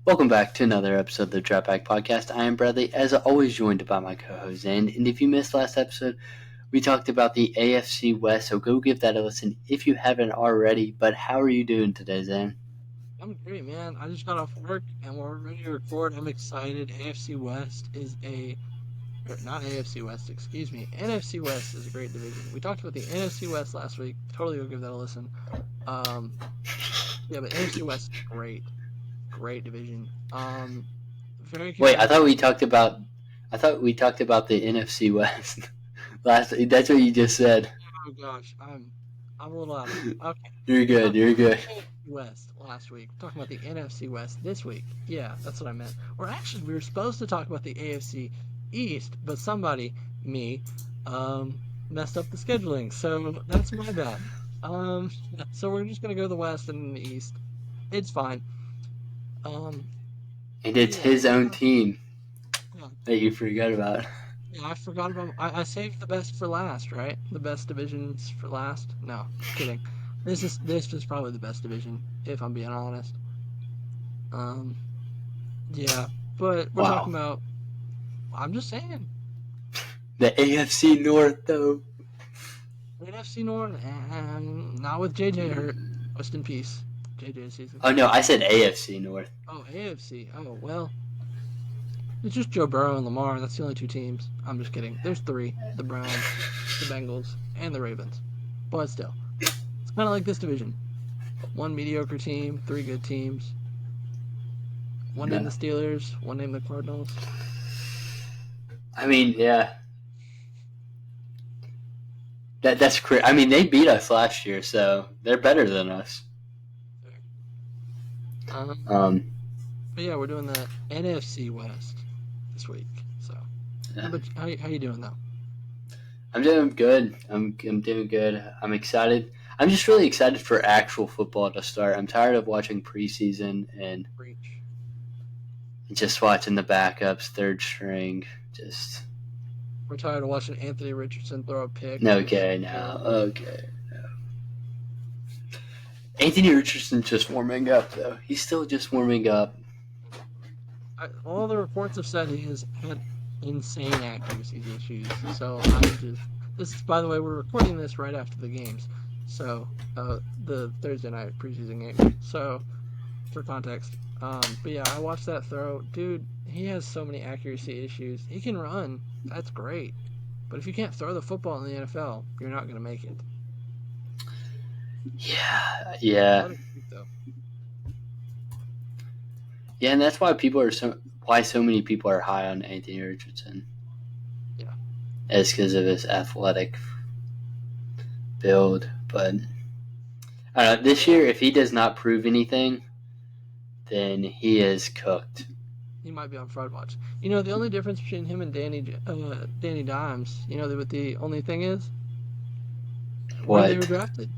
Welcome back to another episode of the Drop Back Podcast. I am Bradley, as always, joined by my co-host Zane. And if you missed last episode, we talked about the AFC West, so go give that a listen if you haven't already. But how are you doing today, Zane? I'm great, man. I just got off work and we're ready to record. I'm excited. AFC West is not AFC West, excuse me. NFC West is a great division. We talked about the NFC West last week. Totally go give that a listen. Um, but NFC West, great division. Very Wait, I thought competitive. we talked about. I thought we talked about the NFC West last. That's what you just said. Oh gosh, I'm a little out of it. Okay, You're we good. talked You're about good. the AFC West last week. We're talking about the NFC West this week. Yeah, that's what I meant. Or actually, we were supposed to talk about the AFC East, but somebody, me, messed up the scheduling. So that's my bad. Um, so we're just gonna go the West and the East. It's fine. Um, And but it's yeah, his own team yeah, that you forgot about. yeah, I forgot about. I saved the best for last, right? The best divisions for last. No, kidding. This is probably the best division, if I'm being honest. Um, yeah, but we're talking Wow. about. I'm just saying, The AFC North, though. NFC North, and not with JJ hurt. Rest in peace, JJ season. Oh no, I said AFC North. Oh, AFC. Oh well, it's just Joe Burrow and Lamar. That's the only two teams. I'm just kidding. There's three: the Browns, the Bengals, and the Ravens. But still, it's kind of like this division. One mediocre team, three good teams. One named No. the Steelers, one named the Cardinals. I mean, yeah. That's crazy. I mean, they beat us last year, so they're better than us. Um, Um, but yeah, we're doing the NFC West this week. So, yeah. but how you doing though? I'm doing good. I'm doing good. I'm excited. I'm just really excited for actual football to start. I'm tired of watching preseason and Reach. just watching the backups, third string. Just We're tired of watching Anthony Richardson throw a pick. Just okay now. Okay. Anthony Richardson's just warming up, though. He's still just warming up. All the reports have said he has had insane accuracy issues. So I'm just. This is, by the way, we're recording this right after the games. So the Thursday night preseason game. So for context. But yeah, I watched that throw. Dude, he has so many accuracy issues. He can run. That's great. But if you can't throw the football in the NFL, you're not going to make it. Yeah, yeah, Let it shoot, though. yeah, and that's why so many people are high on Anthony Richardson. Yeah. It's because of his athletic build. But I don't know, this year, if he does not prove anything, then he is cooked. He might be on fraud watch. You know, the only difference between him and Danny Dimes, you know what the only thing is? Where they were What? drafted.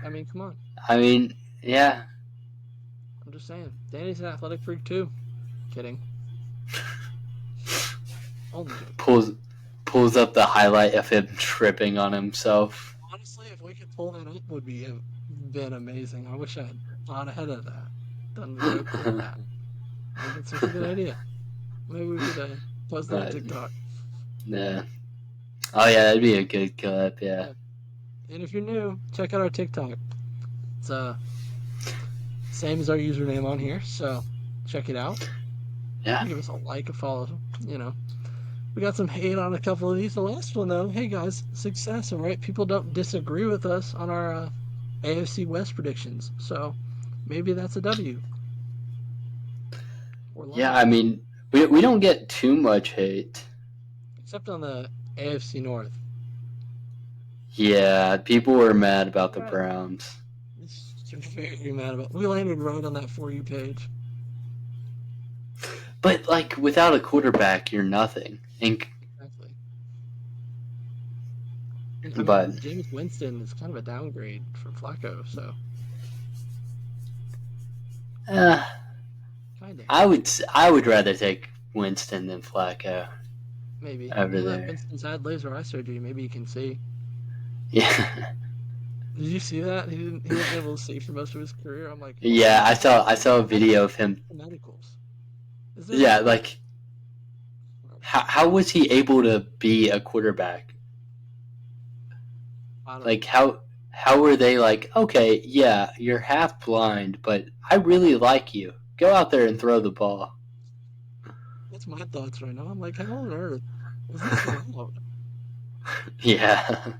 I mean, come on. I mean, yeah. I'm just saying. Danny's an athletic freak, too. Kidding. Only joking. Pulls up the highlight of him tripping on himself. Honestly, if we could pull that up, would be been amazing. I wish I had thought ahead of that. Done the joke with that. I think it's such a good idea. Maybe we could post that on TikTok. Yeah. Oh yeah, that'd be a good clip. Yeah. And if you're new, check out our TikTok. It's same as our username on here, so check it out. Yeah. Give us a like, a follow. You know, we got some hate on a couple of these. The last one though, hey guys, success. All right, people don't disagree with us on our AFC West predictions, so maybe that's a W. Yeah, I mean, we don't get too much hate. Except on the AFC North. Yeah, people were mad about the Browns. Very mad about. We landed right on that For You page. But like, without a quarterback, you're nothing. Exactly. And, But James Winston is kind of a downgrade from Flacco, so kind of. I would rather take Winston than Flacco. Maybe. Over Now that there. Winston's had laser eye surgery, maybe you can see. Yeah. Did you see that? He wasn't able to see for most of his career. I'm like, hold Yeah, on. I saw a How does video of him. medicals? Is there Yeah, medical? like how was he able to be a quarterback? I don't Like know. how were they like, okay, yeah, you're half blind, but I really like you. Go out there and throw the ball. That's my thoughts right now. I'm like, how on earth was this allowed? Yeah,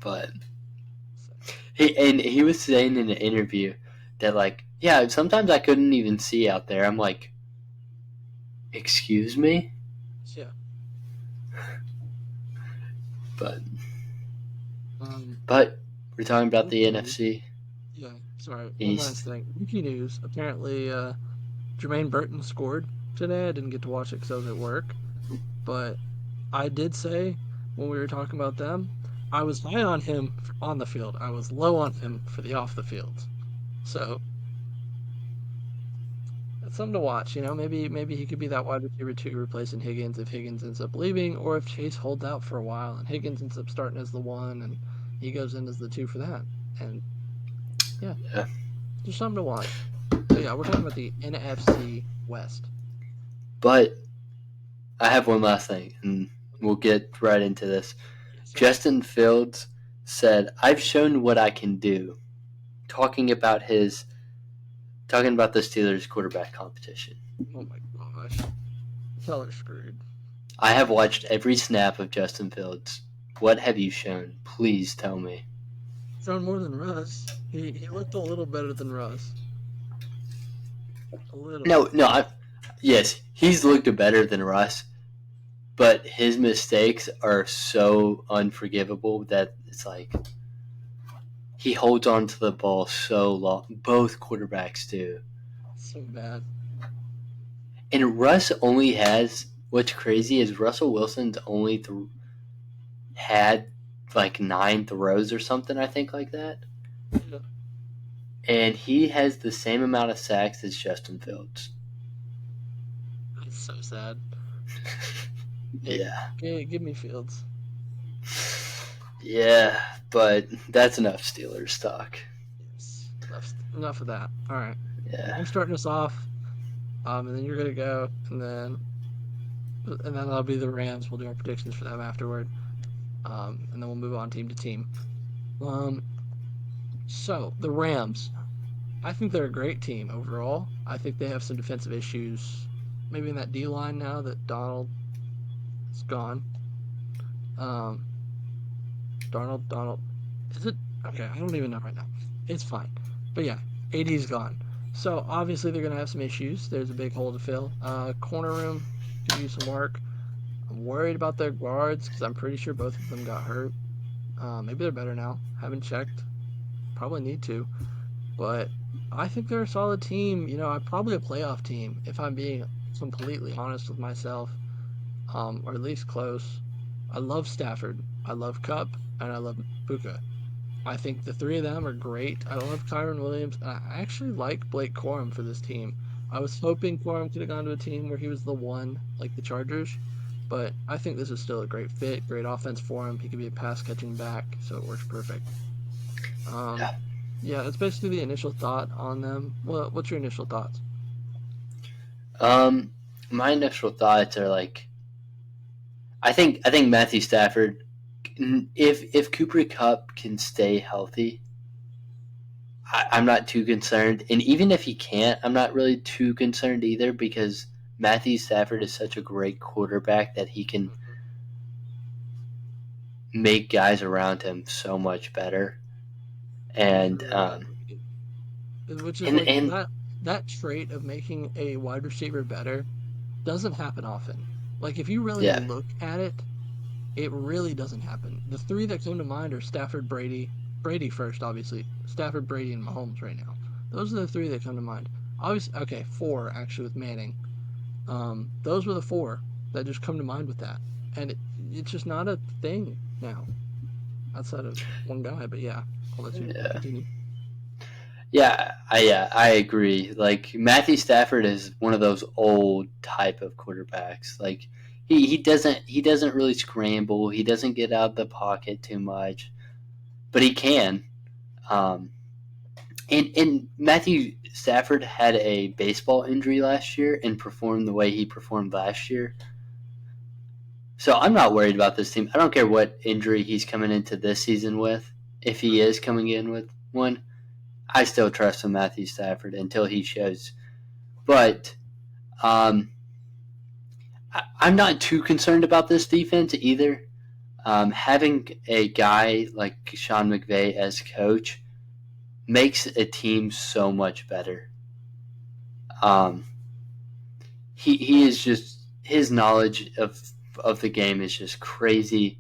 but So, he was saying in an interview that like, yeah, sometimes I couldn't even see out there. I'm like, excuse me, yeah. but Um, but we're talking about the Rookie news. NFC Yeah. Sorry. One last East. thing. Rookie news. Apparently, Jermaine Burton scored today. I didn't get to watch it because I was at work, but I did say when we were talking about them, I was high on him on the field. I was low on him for the off the field. So it's something to watch. Maybe he could be that wide receiver two replacing Higgins if Higgins ends up leaving, or if Chase holds out for a while and Higgins ends up starting as the one and he goes in as the two for that. And yeah, Yeah. just something to watch. But yeah, we're talking about the NFC West. But I have one last thing, and we'll get right into this. Yes, sir. Justin Fields said, "I've shown what I can do." Talking about the Steelers quarterback competition. Oh my gosh. Teller screwed. I have watched every snap of Justin Fields. What have you shown? Please tell me. Thrown more than Russ. He looked a little better than Russ. A little. No, yes, he's looked better than Russ, but his mistakes are so unforgivable that it's like he holds on to the ball so long. Both quarterbacks do. So bad. And Russ only has, what's crazy is Russell Wilson's only had like 9 throws or something, I think, like that. Yeah. And he has the same amount of sacks as Justin Fields. That's so sad. Hey, Yeah. give me Fields. Yeah, but that's enough Steelers talk. Yes. Enough of that. All right. Yeah. I'm starting us off. And then you're gonna go, and then that'll be the Rams. We'll do our predictions for them afterward. And then we'll move on team to team. Um, so the Rams. I think they're a great team overall. I think they have some defensive issues. Maybe in that D line now that Donald is gone. Um, Donald, is it okay? I don't even know right now. It's fine, but yeah, AD's gone. So obviously they're gonna have some issues. There's a big hole to fill. Corner room could use some work. I'm worried about their guards because I'm pretty sure both of them got hurt. Maybe they're better now. Haven't checked. Probably need to. But I think they're a solid team. I'm probably a playoff team if I'm being completely honest with myself, or at least close. I love Stafford. I love Cup, and I love Puka. I think the three of them are great. I love Kyron Williams. And I actually like Blake Corum for this team. I was hoping Corum could have gone to a team where he was the one, like the Chargers, but I think this is still a great fit, great offense for him. He could be a pass catching back, so it works perfect. Um, Yeah. yeah, that's basically the initial thought on them. What's your initial thoughts? Um, my initial thoughts are like, I think Matthew Stafford, if Cooper Kupp can stay healthy, I'm not too concerned. And even if he can't, I'm not really too concerned either because Matthew Stafford is such a great quarterback that he can make guys around him so much better. He's And really underrated. Which is and like and that trait of making a wide receiver better doesn't happen often. Like if you really yeah, look at it, it really doesn't happen. The three that come to mind are Stafford, Brady first, obviously. Stafford, Brady, and Mahomes right now. Those are the three that come to mind. Obviously, okay, four actually with Manning. Those were the four that just come to mind with that, and it's just not a thing now outside of one guy. But yeah, I'll let you yeah, continue. I agree. Like Matthew Stafford is one of those old type of quarterbacks. Like he doesn't really scramble. He doesn't get out of the pocket too much, but he can. Um, and Matthew Stafford had a baseball injury last year and performed the way he performed last year. So I'm not worried about this team. I don't care what injury he's coming into this season with. If he is coming in with one, I still trust in Matthew Stafford until he shows. But um, I'm not too concerned about this defense either. Having a guy like Sean McVay as coach makes a team so much better. Um, he is just his knowledge of the game is just crazy.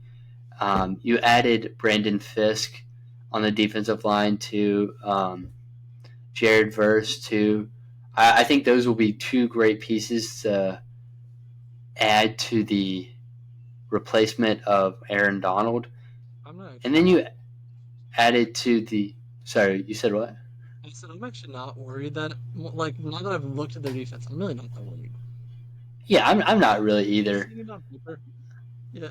You added Brandon Fisk on the defensive line to Jared Verse too. I think those will be two great pieces to add to the replacement of Aaron Donald. I'm not And actually then not. you added to the. Sorry, you said what? I said I'm actually not worried that like now that I've looked at their defense, I'm really not that worried. Yeah, I'm not really Have you either. seen it on paper? Yeah,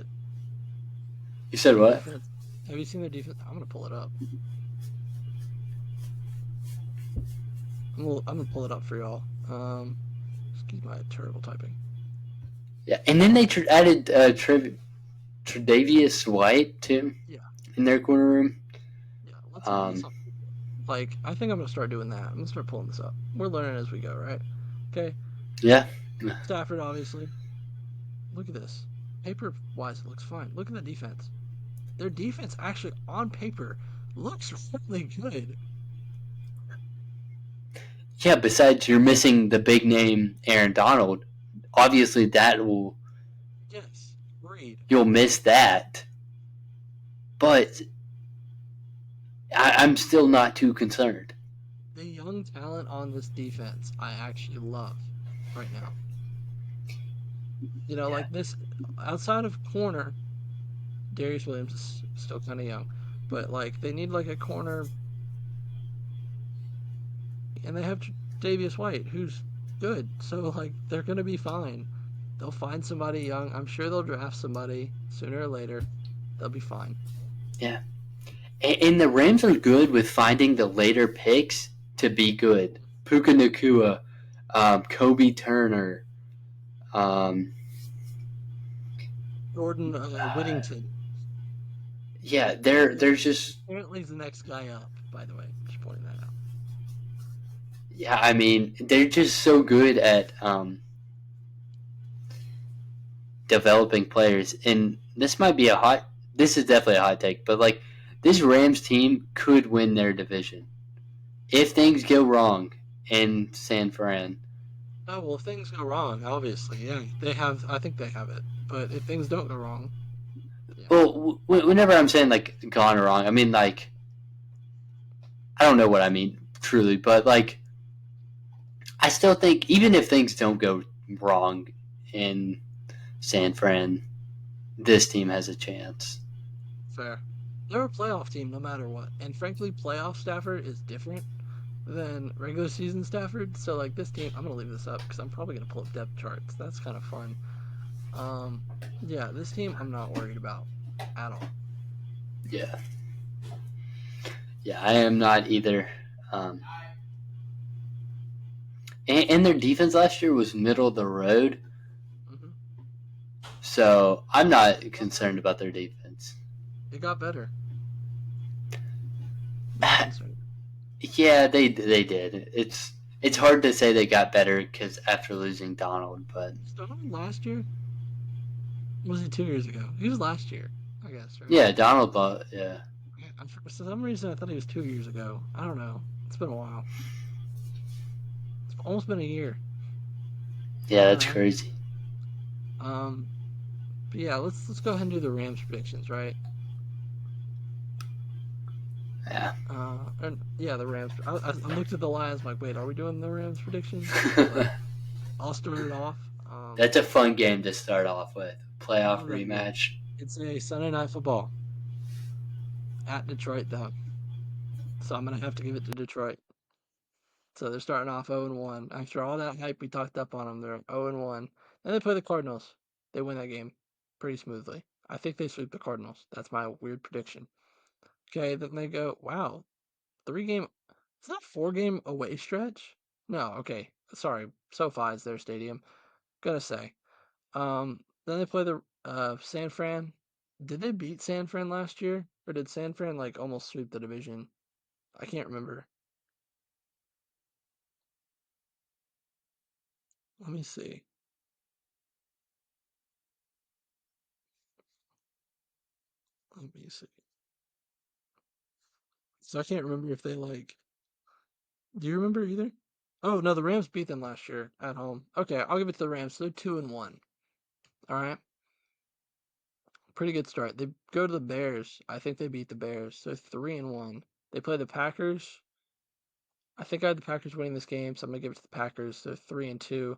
You said their what? defense. Have you seen their defense? I'm gonna pull it up. I'm gonna pull it up for y'all. Excuse my terrible typing. Yeah, and then they added Tre'Davious White too Yeah, in their corner room. yeah. Let's look at this Um, up. Like, I think I'm gonna start doing that. I'm gonna start pulling this up. We're learning as we go, right? Okay. yeah, Stafford, obviously. Look at this. Paper wise, it looks fine. Look at the defense. Their defense actually on paper looks really good. yeah. Besides, you're missing the big name Aaron Donald. Obviously, that will Yes, agreed. you'll miss that. But I'm still not too concerned. The young talent on this defense, I actually love right now. Yeah, Like this outside of corner, Darius Williams is still kind of young, but like they need like a corner, and they have Davius White, who's good. So like they're gonna be fine. They'll find somebody young. I'm sure they'll draft somebody sooner or later. They'll be fine. yeah. And the Rams are good with finding the later picks to be good. Puka Nakua, Kobe Turner, um, Jordan Whittington. yeah, Apparently, there's just apparently he's the next guy up. By the way, just pointing that out. yeah. I mean, they're just so good at developing players, and this might be a hot. This is definitely a hot take, but like this Rams team could win their division if things go wrong in San Fran. Oh well, if things go wrong, obviously, yeah, they have. I think they have it. But if things don't go wrong, yeah, Well, whenever I'm saying like gone wrong, I mean like I don't know what I mean truly, but like I still think even if things don't go wrong in San Fran, this team has a chance. fair. They're a playoff team no matter what. And frankly, playoff Stafford is different than regular season Stafford. So like this team, I'm gonna leave this up because I'm probably gonna pull up depth charts. That's kind of fun. Um, yeah, this team I'm not worried about at all. Yeah, yeah, I am not either. Um, and their defense last year was middle of the road, Hmm. so I'm not It got concerned better. about their defense. It got better. Not concerned. Yeah, they did. It's hard to say they got better because after losing Donald, but Started last year? Was he 2 years ago? He was last year, I guess, right? yeah, Donald. Yeah, For some reason, I thought he was 2 years ago. I don't know. It's been a while. It's almost been a year. yeah, All that's right. crazy. Um. But yeah, let's go ahead and do the Rams predictions, right? Yeah. And yeah, the Rams. I looked at the lines. I'm like, wait, are we doing the Rams predictions? But I'll start it off. That's a fun game to start off with. I Playoff love that game. rematch. It's a Sunday night football at Detroit, though. So I'm gonna have to give it to Detroit. So they're starting off 0-1. After all that hype we talked up on them, they're 0-1. Then they play the Cardinals. They win that game pretty smoothly. I think they sweep the Cardinals. That's my weird prediction. Okay, then they go, wow. 3-game. It's not 4-game away stretch. No, okay. Sorry, SoFi is their stadium. Gonna say. Then they play the San Fran. Did they beat San Fran last year, or did San Fran like almost sweep the division? I can't remember. Let me see. Let me see. So I can't remember if they like. Do you remember either? Oh no, the Rams beat them last year at home. Okay, I'll give it to the Rams. They're 2-1. All right, pretty good start. They go to the Bears. I think they beat the Bears. So 3-1. They play the Packers. I think I had the Packers winning this game, so I'm gonna give it to the Packers. They're 3-2.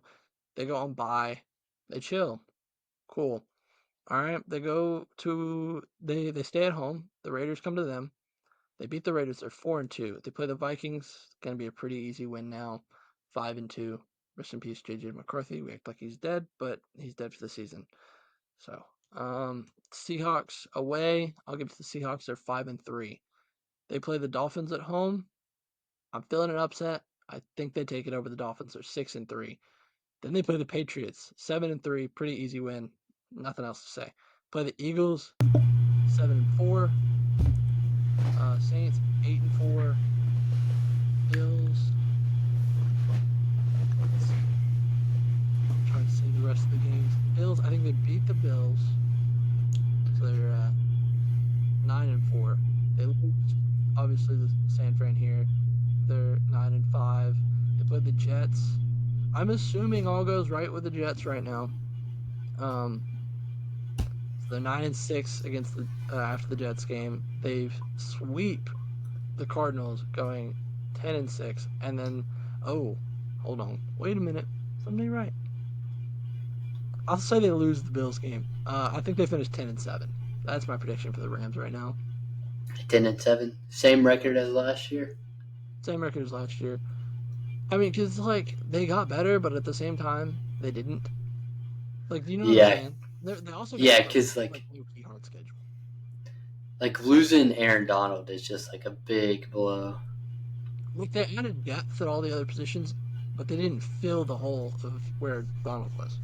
They go on bye. They chill. Cool. All right. They stay at home. The Raiders come to them. They beat the Raiders. They're 4-2. They play the Vikings. Gonna be a pretty easy win now. 5-2. Rest in peace, JJ McCarthy. We act like he's dead, but he's dead for the season. So, Seahawks away. I'll give it to the Seahawks. They're 5-3. They play the Dolphins at home. I'm feeling an upset. I think they take it over the Dolphins. They're 6-3. Then they play the Patriots, 7-3, pretty easy win. Nothing else to say. Play the Eagles, 7-4. Saints, 8-4. Bills. Let's see. I'm trying to see the rest of the games. Bills, I think they beat the Bills, so they're 9-4. They lose, obviously, the San Fran here. They're 9-5. They play the Jets. I'm assuming all goes right with the Jets right now. So they're 9-6 against the after the Jets game. They've sweep the Cardinals, going 10-6, and then hold on, wait a minute, somebody right. I'll say they lose the Bills game. I think they finished 10-7. That's my prediction for the Rams right now. 10-7, same record as last year. Same record as last year. I mean, because like they got better, but at the same time they didn't. Like, do you know what I'm saying? They also got because like low-key hard schedule. Like losing Aaron Donald is just like a big blow. Like they added depth at all the other positions, but they didn't fill the hole of where Donald was.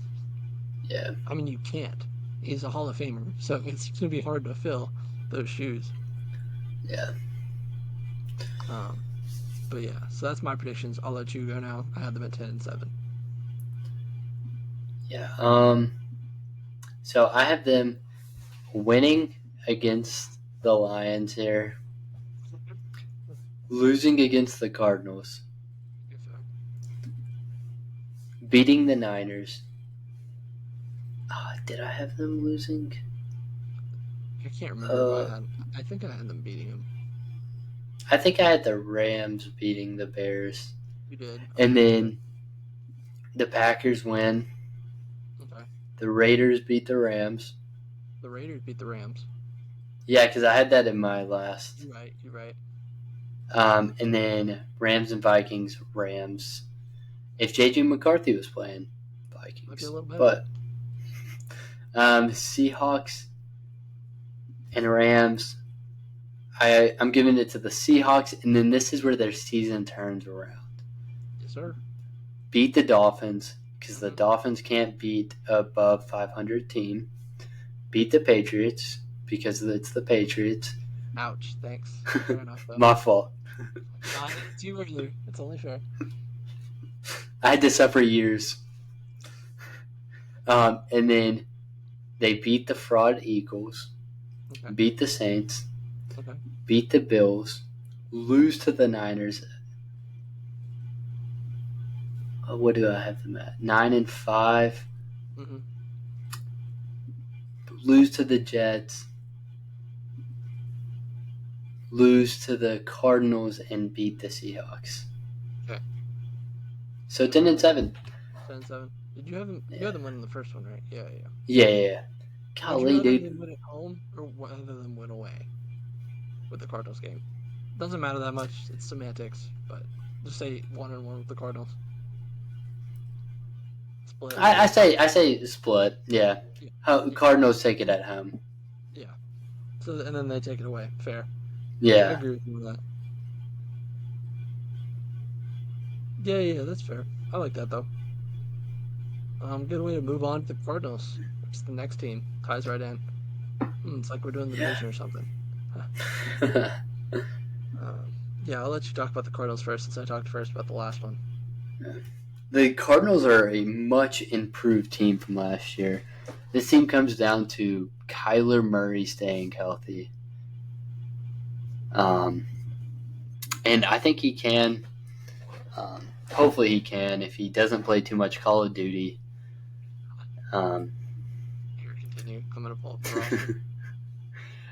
Yeah. I mean, you can't. He's a Hall of Famer, so it's going to be hard to fill those shoes. Yeah. But yeah, so that's my predictions. I'll let you go now. I had them at 10-7. Yeah. So I have them winning against the Lions here, losing against the Cardinals, beating the Niners. Did I have them losing? I can't remember if I had. I think I had them beating them. I think I had the Rams beating the Bears. You did. Okay. And then the Packers win. Okay. The Raiders beat the Rams. The Raiders beat the Rams. Yeah, because I had that in my last. You're right. And then Rams and Vikings, Rams. If JJ McCarthy was playing, Vikings. Might be a little better. But Seahawks and Rams, I'm giving it to the Seahawks, and then this is where their season turns around. Yes, sir. Beat the Dolphins, because the Dolphins can't beat above 500 team. Beat the Patriots, because it's the Patriots. Ouch, thanks. Fair enough, though. My fault. It's you earlier. It's only fair. I had to suffer years. And then they beat the fraud Eagles, beat the Saints, beat the Bills, lose to the Niners. What do I have them at? 9-5. Mm-hmm. Lose to the Jets. Lose to the Cardinals and beat the Seahawks. Okay. So 10-7. 10-7. Did you have them? You had them winning the first one, right? Yeah. Yeah. Golly, dude. Would you rather them win at home or rather than win away with the Cardinals game? Doesn't matter that much. It's semantics, but just say 1-1 with the Cardinals. Split. I say split. Yeah. Cardinals take it at home. Yeah. So and then they take it away. Fair. Yeah. I agree with you with that. Yeah, that's fair. I like that though. Good way to move on to the Cardinals. It's the next team. Ties right in. It's like we're doing the Yeah. division or something. Yeah, I'll let you talk about the Cardinals first since I talked first about the last one. The Cardinals are a much improved team from last year. This team comes down to Kyler Murray staying healthy. And I think he can. Hopefully he can if he doesn't play too much Call of Duty. Here, continue. I'm gonna pull up the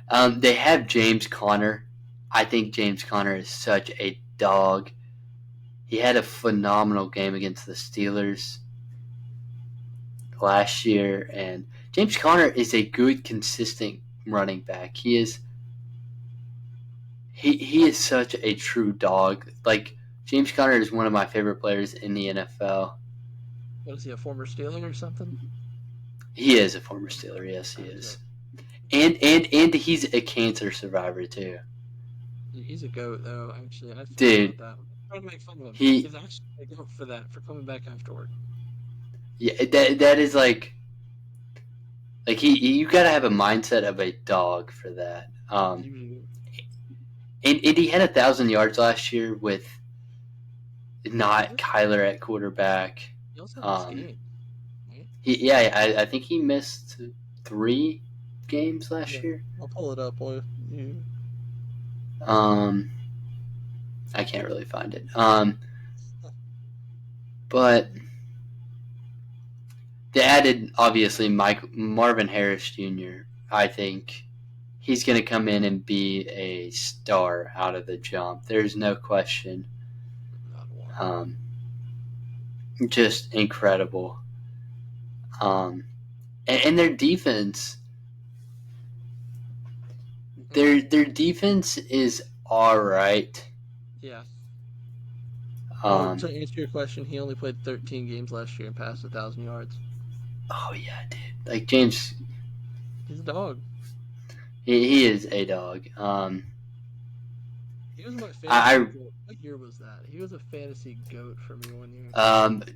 roster. They have James Conner. I think James Conner is such a dog. He had a phenomenal game against the Steelers last year, and James Conner is a good, consistent running back. He is such a true dog. Like James Conner is one of my favorite players in the NFL. What is he, a former Steeler or something? He is a former Steeler, yes, he is. And he's a cancer survivor too. He's a goat though. Actually, I forgot Dude, about that. I'm trying to make fun of him. he He's actually a goat for that, for coming back afterward. yeah, that is like you gotta have a mindset of a dog for that. Usually, And he had 1,000 yards last year with not Kyler at quarterback. he also missed games, right? I think he missed 3 games last Yeah, year. I'll pull it up. Boy. Yeah. I can't really find it. But they added obviously Marvin Harris Jr. I think he's going to come in and be a star out of the jump. There's no question. Not one. Just incredible. And their defense, their defense is all right. Yeah. Um, To answer your question, he only played 13 games last year and passed 1,000 yards. oh yeah, dude. Like James, He's a dog. he is a dog. He was my fantasy I goat. What year was that? He was a fantasy goat for me one year.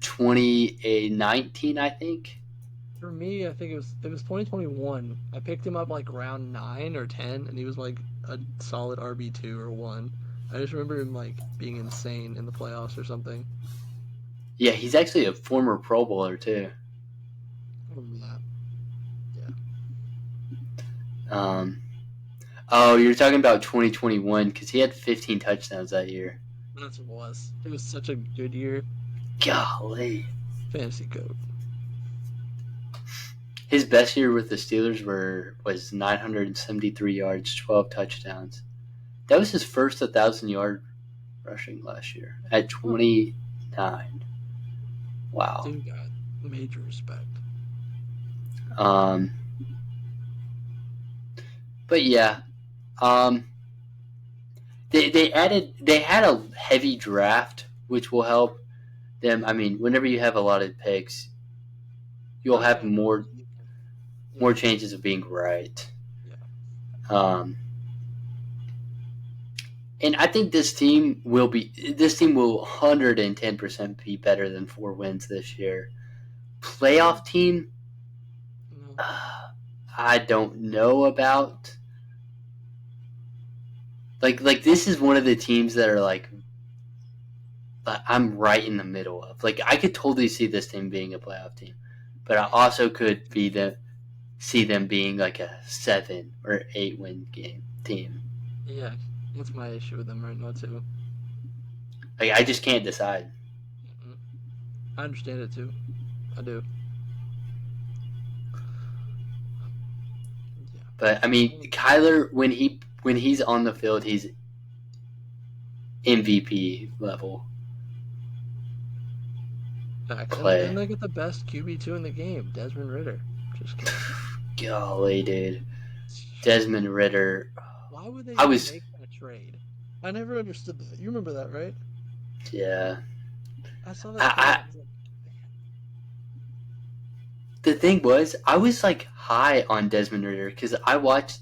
2019, I think. For me, I think it was 2021. I picked him up like round 9 or 10, and he was like a solid RB2 or 1. I just remember him like being insane in the playoffs or something. Yeah, he's actually a former Pro Bowler too. I remember that. Oh, you're talking about 2021 because he had 15 touchdowns that year. That's what it was. It was such a good year. Golly. Fantasy goat. His best year with the Steelers was 973 yards, 12 touchdowns. That was his first 1,000-yard rushing last year at 29. Wow. Dude got major respect. But yeah, they had a heavy draft, which will help them. I mean, whenever you have a lot of picks, you'll have more chances of being right. Yeah. And I think this team will 110% be better than 4 wins this year. Playoff team, No. I don't know about. Like this is one of the teams that are like I'm right in the middle of. Like I could totally see this team being a playoff team, but I also could see them being like a 7 or 8 win team. Yeah, that's my issue with them right now too. Like I just can't decide. I understand it too. I do. Yeah. But I mean, Kyler when he's on the field, he's MVP level. Play. And they get the best QB2 in the game, Desmond Ridder. Just kidding. Golly, dude. Desmond Ridder. Why would they make that trade? I never understood that. You remember that, right? Yeah. I saw that. The thing was, I was like high on Desmond Ridder because I watched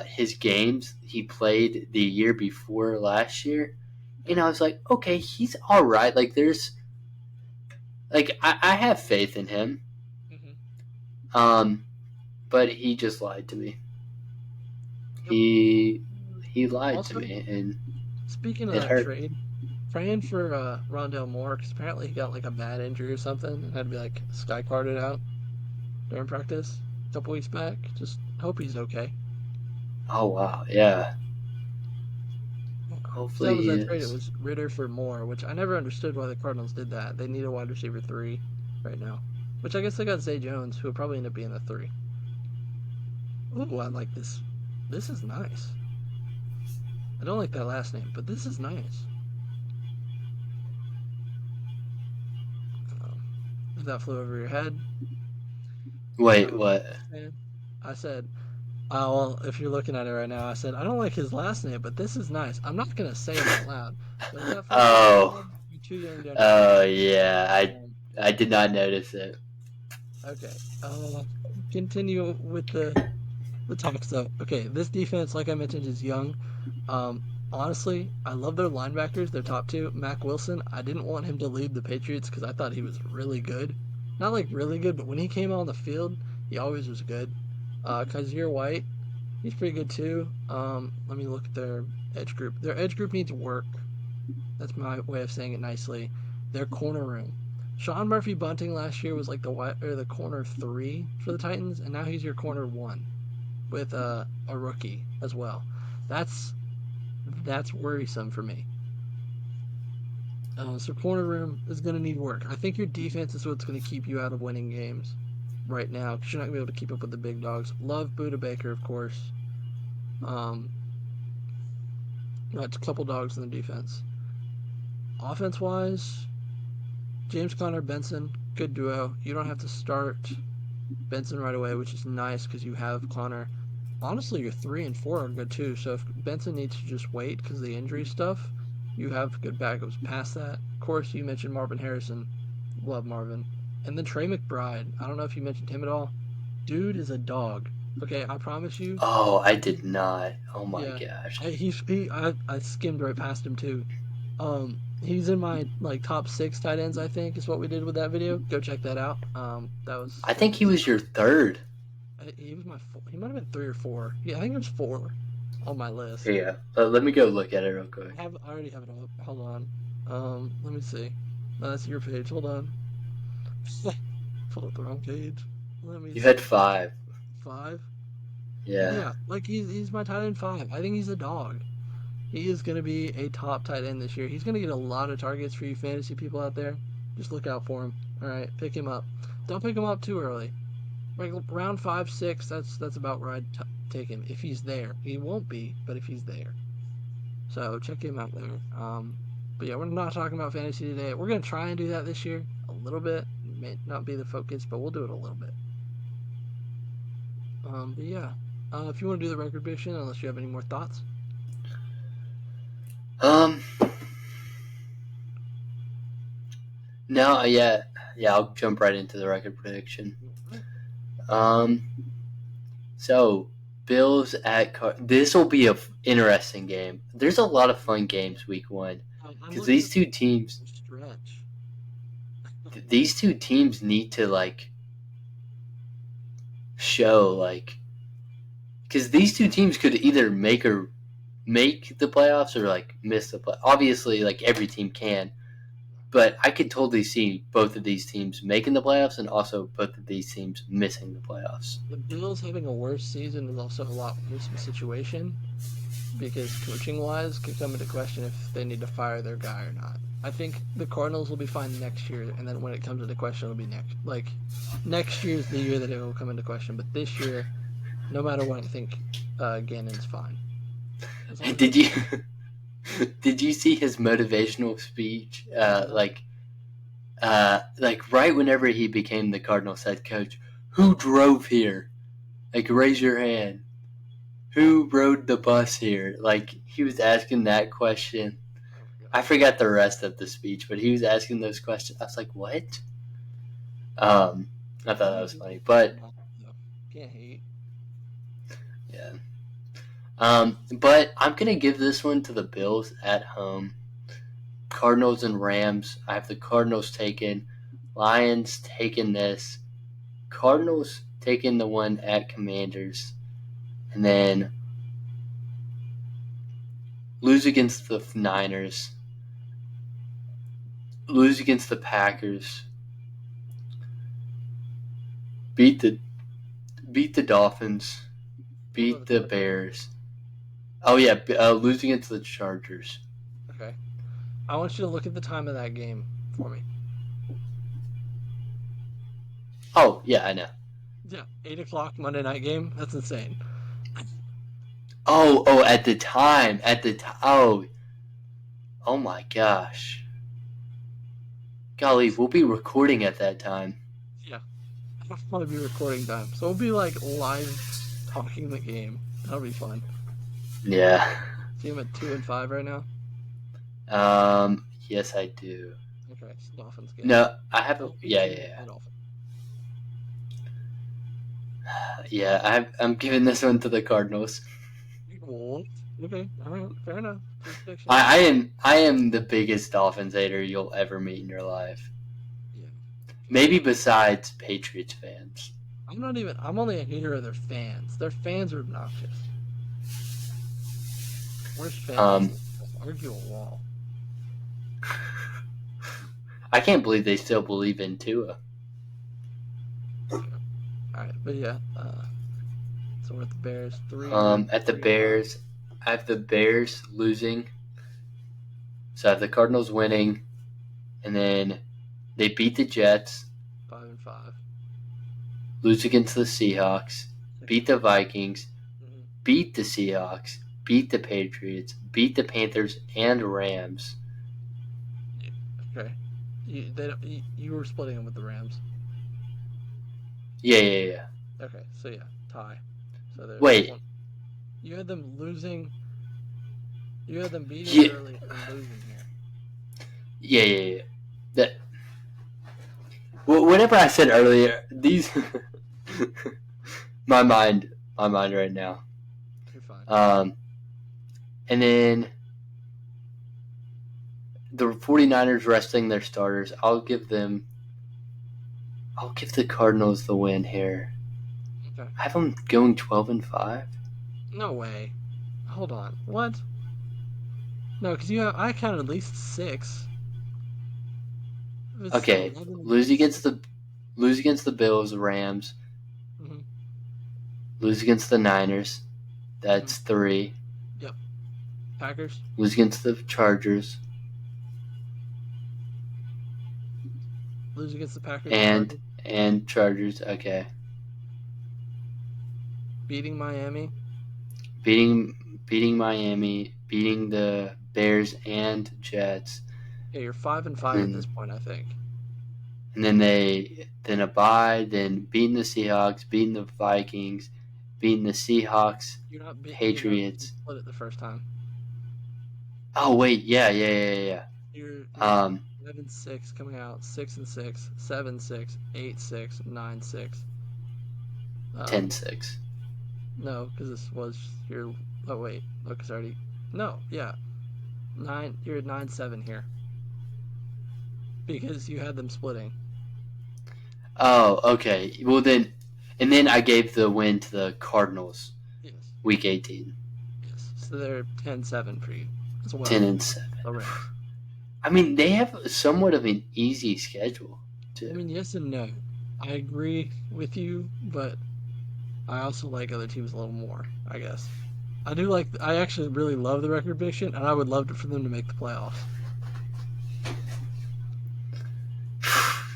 his games he played the year before last year, and I was like, okay, he's all right. Like I have faith in him. Um, but he just lied to me. Yep. He lied to Also, me, and speaking of it that hurt. trade, praying for Rondell Moore because apparently he got like a bad injury or something and had to be like sky carded out during practice a couple weeks back. Just hope he's okay. Oh wow, yeah. Because that Hopefully was he that trade. It is. was Ritter for Moore, which I never understood why the Cardinals did that. They need a wide receiver 3 right now. Which I guess they got Zay Jones, who will probably end up being the 3. Ooh, I like this. This is nice. I don't like that last name, but this is nice. If that flew over your head, Wait, what? fan, I said, well, if you're looking at it right now, I said, I don't like his last name, but this is nice. I'm not going to say it out loud, but if that flew over your Oh, head, you're too young to oh understand. yeah. Um, I did not notice it. okay. Continue with the talk stuff. Okay, this defense, like I mentioned, is young. Honestly, I love their linebackers, their top two. Mac Wilson, I didn't want him to leave the Patriots because I thought he was really good. Not like really good, but when he came on the field, he always was good. Kaiser White, he's pretty good too. Let me look at their edge group. Their edge group needs work. That's my way of saying it nicely. Their corner room. Sean Murphy Bunting last year was like the corner 3 for the Titans, and now he's your corner 1 with a rookie as well. That's that's worrisome for me. So corner room is going to need work. I think your defense is what's going to keep you out of winning games right now because you're not going to be able to keep up with the big dogs. Love Buda Baker, of course. Um, got a couple dogs in the defense. Offense wise, James Conner, Benson, good duo. You don't have to start Benson right away, which is nice because you have Conner. Honestly, your 3 and 4 are good too. So if Benson needs to just wait because of the injury stuff, you have good backups past that. Of course, you mentioned Marvin Harrison. Love Marvin. And then Trey McBride. I don't know if you mentioned him at all. Dude is a dog. Okay, I promise you. Oh, I He, did not. Oh my yeah, gosh. I skimmed right past him too. He's in my like top 6 tight ends. I think is what we did with that video. Go check that out. That was I think he was your third. he was my he might have been 3 or 4. Yeah, I think it was 4 on my list. Yeah. Let me go look at it real quick. I already have it up. Hold on. Let me see. No, that's your page. Hold on. Pull up the wrong page. Let me You see. had 5. 5. Yeah. Yeah, like he's my tight end 5. I think he's a dog. He is going to be a top tight end this year. He's going to get a lot of targets for you fantasy people out there. Just look out for him. All right, pick him up. Don't pick him up too early. Like round 5, 6. That's about where I'd take him if he's there. He won't be, but if he's there. So check him out there. But yeah, we're not talking about fantasy today. We're gonna try and do that this year a little bit. It may not be the focus, but we'll do it a little bit. But yeah, if you want to do the record prediction, unless you have any more thoughts. Um. No. Yeah. Yeah. I'll jump right into the record prediction. Um. So Bills at this will be a interesting game. There's a lot of fun games week 1 I'm because looking these at two teams the stretch. these two teams need to like show like because these two teams could either make the playoffs or like miss the play. Obviously, like every team can, but I could totally see both of these teams making the playoffs and also both of these teams missing the playoffs. The Bills having a worse season is also a lot worse of a situation because coaching wise could come into question if they need to fire their guy or not. I think the Cardinals will be fine next year, and then when it comes into question, it'll be next year is the year that it will come into question. But this year, no matter what, I think Gannon's fine. As long as Did you did you see his motivational speech? Like right whenever he became the Cardinals head coach, who drove here? Like raise your hand. Who rode the bus here? Like he was asking that question. oh my I gosh, forgot the rest of the speech, but he was asking those questions. I was like, what? Um, I thought that was funny, but can't hate. yeah. But I'm gonna give this one to the Bills at home. Cardinals and Rams. I have the Cardinals taken. Lions taking this. Cardinals taking the one at Commanders. And then lose against the Niners. Lose against the Packers. Beat the Dolphins. Beat the Bears. Oh, yeah. Lose against the Chargers. Okay. I want you to look at the time of that game for me. Oh, yeah, I know. Yeah, 8 o'clock Monday night game. That's insane. Oh, at the time. Oh my gosh. Golly, we'll be recording at that time. Yeah. I don't want to be recording time. So we'll be like live talking the game. That'll be fun. Yeah. See, I'm at 2-5 right now. Yes, I do. Okay, so Dolphins game. No, I haven't. Yeah. Yeah, I'm giving this one to the Cardinals. What? Okay, all right, fair enough. I am the biggest Dolphins hater you'll ever meet in your life. Yeah. Maybe besides Patriots fans. I'm only a hater of their fans. Their fans are obnoxious. Worst fans. Argue a wall. I can't believe they still believe in Tua. Alright, but yeah. So we're at the Bears. At the Bears, I have the Bears losing. So I have the Cardinals winning, and then they beat the Jets. 5-5. Lose against the Seahawks. Beat the Vikings. Beat the Seahawks. Beat the Patriots. Beat the Panthers and Rams. Okay. You were splitting them with the Rams. Yeah. Okay, so yeah, tie. So there's Wait. You had them losing. You had them beating early and losing Yeah. here. That. Whatever I said earlier, these. my mind right now. You're fine. And then the 49ers resting their starters. I'll give the Cardinals the win here. Okay. I have them going 12-5. No way. Hold on. What? No, because I counted at least 6. Okay. Lose against the Bills, Rams. Mm-hmm. Lose against the Niners. That's 3. Yep. Packers. Lose against the Chargers. Lose against the Packers. And Chargers. Okay. Beating Miami. Beating Miami. Beating the Bears and Jets. Yeah, you're 5-5 at this point, I think. And then a bye, then beating the Seahawks, beating the Vikings, beating the Seahawks, Patriots. You split it the first time. Oh wait, yeah. You're 11-6 coming out, 6-6, 7-6, 8-6, 9-6, 10-6. No, because this was your. Oh wait, look, it's already. No, yeah, 9. You're at 9-7 here because you had them splitting. Oh, okay. Well then, and then I gave the win to the Cardinals. Yes. Week 18. Yes. So they're 10-7 for you as well. 10-7. The Rams. I mean, they have somewhat of an easy schedule, too. I mean, yes and no. I agree with you, but I also like other teams a little more, I guess. I actually really love the record prediction, and I would love for them to make the playoffs.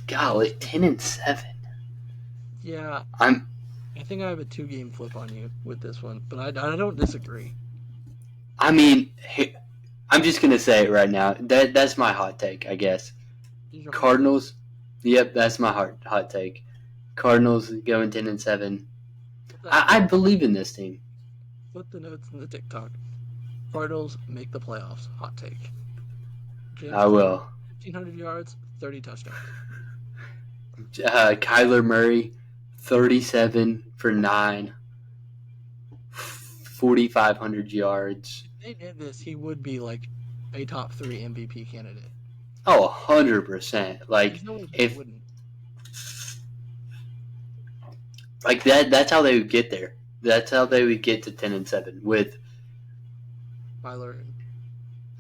Golly, 10-7. Yeah. I think I have a 2-game flip on you with this one, but I don't disagree. I mean, I'm just gonna say it right now. That's my hot take, I guess. Cardinals. Yep, that's my hot take. Cardinals going 10-7. I believe in this team. Put the notes in the TikTok. Cardinals make the playoffs. Hot take. I will. 1,500 yards, 30 touchdowns. Kyler Murray, 37 for 9, 4,500 yards. If they did this, he would be like a top 3 MVP candidate. Oh, 100%. There's no way he If wouldn't. that's how they would get there. That's how they would get to 10-7 with Kyler,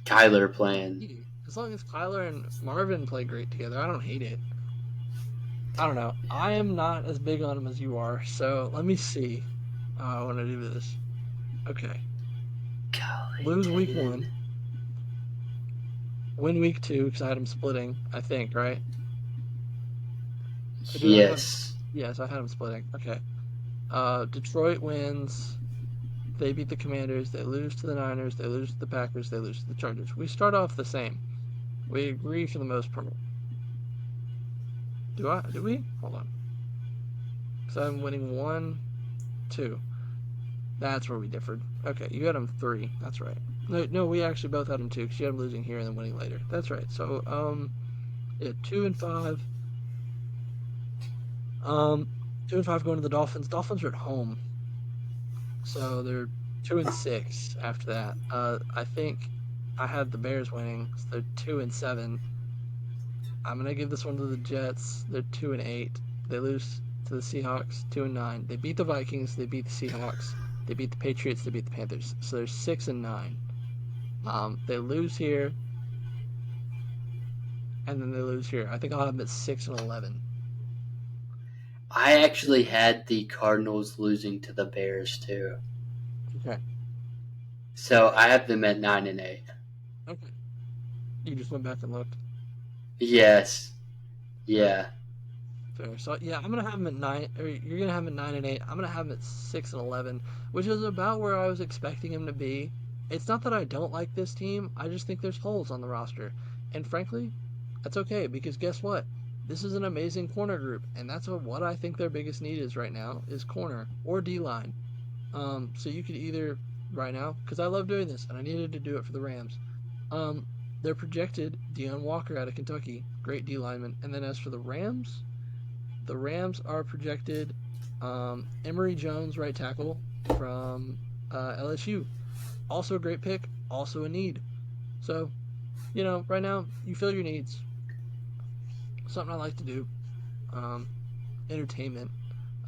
Kyler playing. as long as Kyler and Marvin play great together, I don't hate it. I don't know. I am not as big on him as you are, so let me see. I want to do this. Okay. Golly, Lose week 10. 1. Win week 2 because I had him splitting, I think, right? Or do I have? Yes. Yes, I had him splitting. Okay. Detroit wins. They beat the Commanders. They lose to the Niners. They lose to the Packers. They lose to the Chargers. We start off the same. We agree for the most part. Do we? Hold on. So I'm winning 1, 2. That's where we differed. Okay, you had him 3. That's right. No, we actually both had him 2 because you had him losing here and then winning later. That's right. So, yeah, 2 and 5. 2 and 5 going to the Dolphins. Dolphins are at home, so they're 2 and 6 after that. I think I had the Bears winning, so they're 2 and 7. I'm gonna give this one to the Jets. They're 2 and 8. They lose to the Seahawks, 2 and 9. They beat the Vikings. They beat the Seahawks. They beat the Patriots. They beat the Panthers. So they're 6 and 9. They lose here, and then they lose here. I think I'll have them at 6 and 11. I actually had the Cardinals losing to the Bears too. Okay. So I have them at 9 and 8. Okay. You just went back and looked. Yes. Yeah. Fair. So yeah, I'm gonna have them at 9. Or you're gonna have them at 9 and 8. I'm gonna have them at 6 and 11, which is about where I was expecting him to be. It's not that I don't like this team. I just think there's holes on the roster, and frankly, that's okay because guess what? This is an amazing corner group, and that's what I think their biggest need is right now is corner or D line. So you could either right now because I love doing this and I needed to do it for the Rams. Um, they're projected Deion Walker out of Kentucky, great D lineman, and then as for the Rams are projected Emory Jones, right tackle from LSU. Also a great pick, also a need. So, right now, you fill your needs. Something I like to do. Entertainment,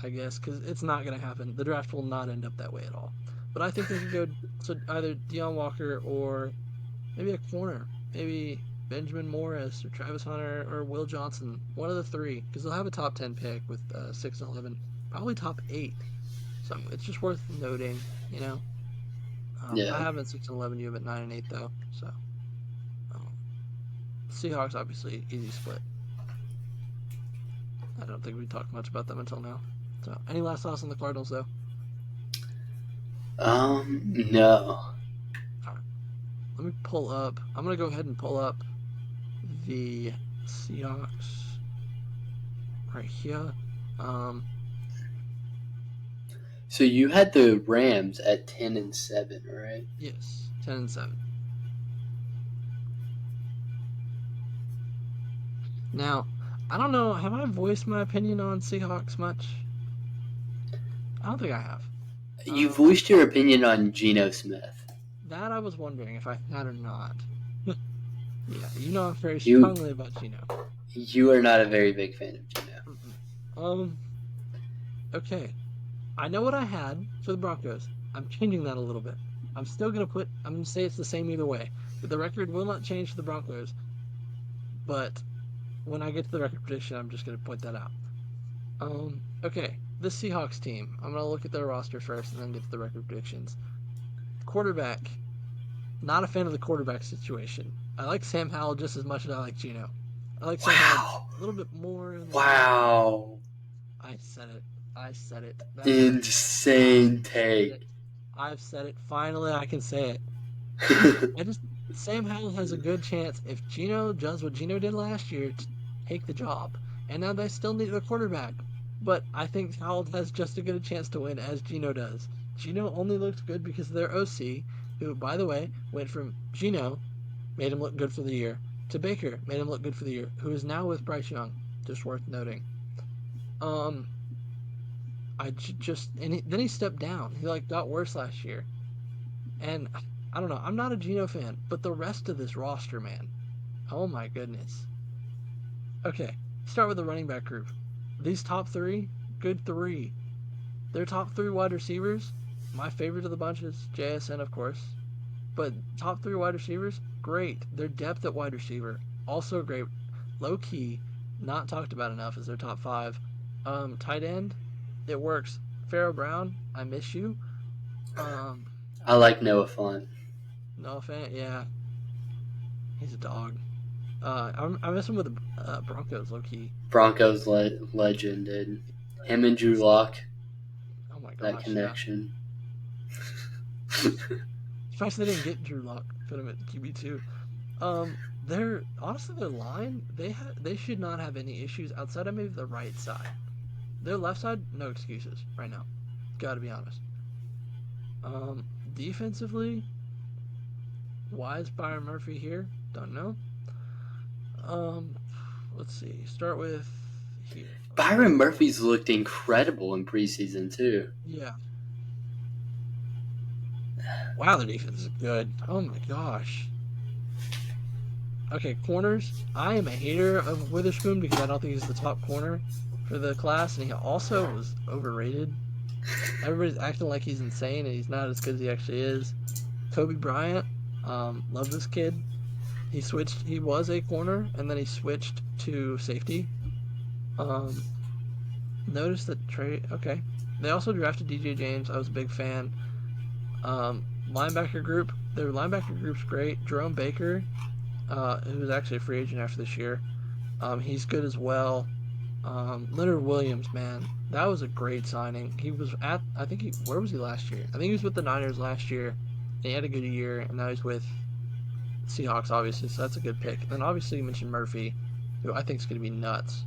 I guess, because it's not going to happen. The draft will not end up that way at all. But I think they could go to either Deion Walker or maybe a corner. Maybe Benjamin Morris or Travis Hunter or Will Johnson. One of the 3, because they'll have a top 10 pick with 6 and 11. Probably top 8. So it's just worth noting, Yeah. I have it 6 and 11. You have it 9 and 8, though. So Seahawks, obviously, easy split. I don't think we talked much about them until now. So, any last thoughts on the Cardinals, though? No. All right. Let me pull up. I'm going to go ahead and pull up the Seahawks right here. So you had the Rams at 10 and 7, right? Yes, 10 and 7. Now, I don't know. Have I voiced my opinion on Seahawks much? I don't think I have. You voiced your opinion on Geno Smith. That I was wondering if I had or not. Yeah, I'm very strongly about Geno. You are not a very big fan of Geno. Okay. I know what I had for the Broncos. I'm changing that a little bit. I'm going to say it's the same either way. The record will not change for the Broncos. But when I get to the record prediction, I'm just going to point that out. Okay. The Seahawks team. I'm going to look at their roster first and then get to the record predictions. Quarterback. Not a fan of the quarterback situation. I like Sam Howell just as much as I like Geno. I like Sam Howell a little bit more. Wow. I said it. That's insane take. I've said it. Finally, I can say it. Sam Howell has a good chance if Geno does what Geno did last year to take the job. And now they still need a quarterback. But I think Howell has just as good a chance to win as Geno does. Geno only looked good because of their OC, who, by the way, went from Geno, made him look good for the year, to Baker, made him look good for the year, who is now with Bryce Young. Just worth noting. Then he stepped down. He got worse last year. And I don't know. I'm not a Geno fan, but the rest of this roster, man. Oh my goodness. Okay, start with the running back group. These top three, good three. Their top three wide receivers, my favorite of the bunch is JSN, of course. But top three wide receivers, great. Their depth at wide receiver, also great. Low key, not talked about enough as their top five. Tight end, it works. Pharaoh Brown, I miss you. Um, I like Noah Fant. no fan, yeah, he's a dog. I miss him with the Broncos, low key. Broncos legend, and him and Drew Lock, Oh my that gosh, yeah. connection. Especially they didn't get Drew Lock, put him at QB2. Their honestly their line they should not have any issues outside of maybe the right side. Their left side, no excuses right now. Got to be honest. Um, Defensively, why is Byron Murphy here? Don't know. Um, let's see. Start with here. Byron Murphy's looked incredible in preseason too. Yeah. Wow, the defense is good. Oh my gosh. Okay, corners. I am a hater of Witherspoon because I don't think he's the top corner for the class, and he also was overrated. Everybody's acting like he's insane, and he's not as good as he actually is. Kobe Bryant, love this kid. He switched. He was a corner, and then he switched to safety. Um, Notice that Trey. Okay, they also drafted DJ James. I was a big fan. Linebacker group. Their linebacker group's great. Jerome Baker, who was actually a free agent after this year. He's good as well. Leonard Williams, man, that was a great signing. He was at, I think where was he last year? I think he was with the Niners last year. He had a good year, and now he's with Seahawks, obviously, so that's a good pick. And then obviously you mentioned Murphy, who I think is going to be nuts.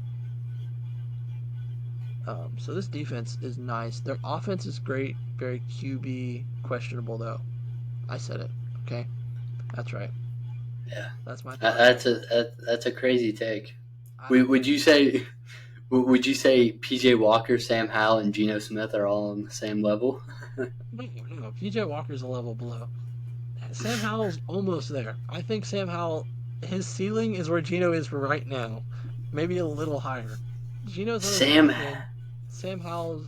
So this defense is nice. Their offense is great, very QB questionable though. I said it. Okay, that's right. Yeah, That's my thought. that's a crazy take. I don't Would you say PJ Walker, Sam Howell, and Geno Smith are all on the same level? no. PJ Walker's a level below. Sam Howell's almost there. I think Sam Howell, his ceiling is where Geno is right now, maybe a little higher. Geno's on his way again. Sam Howell's.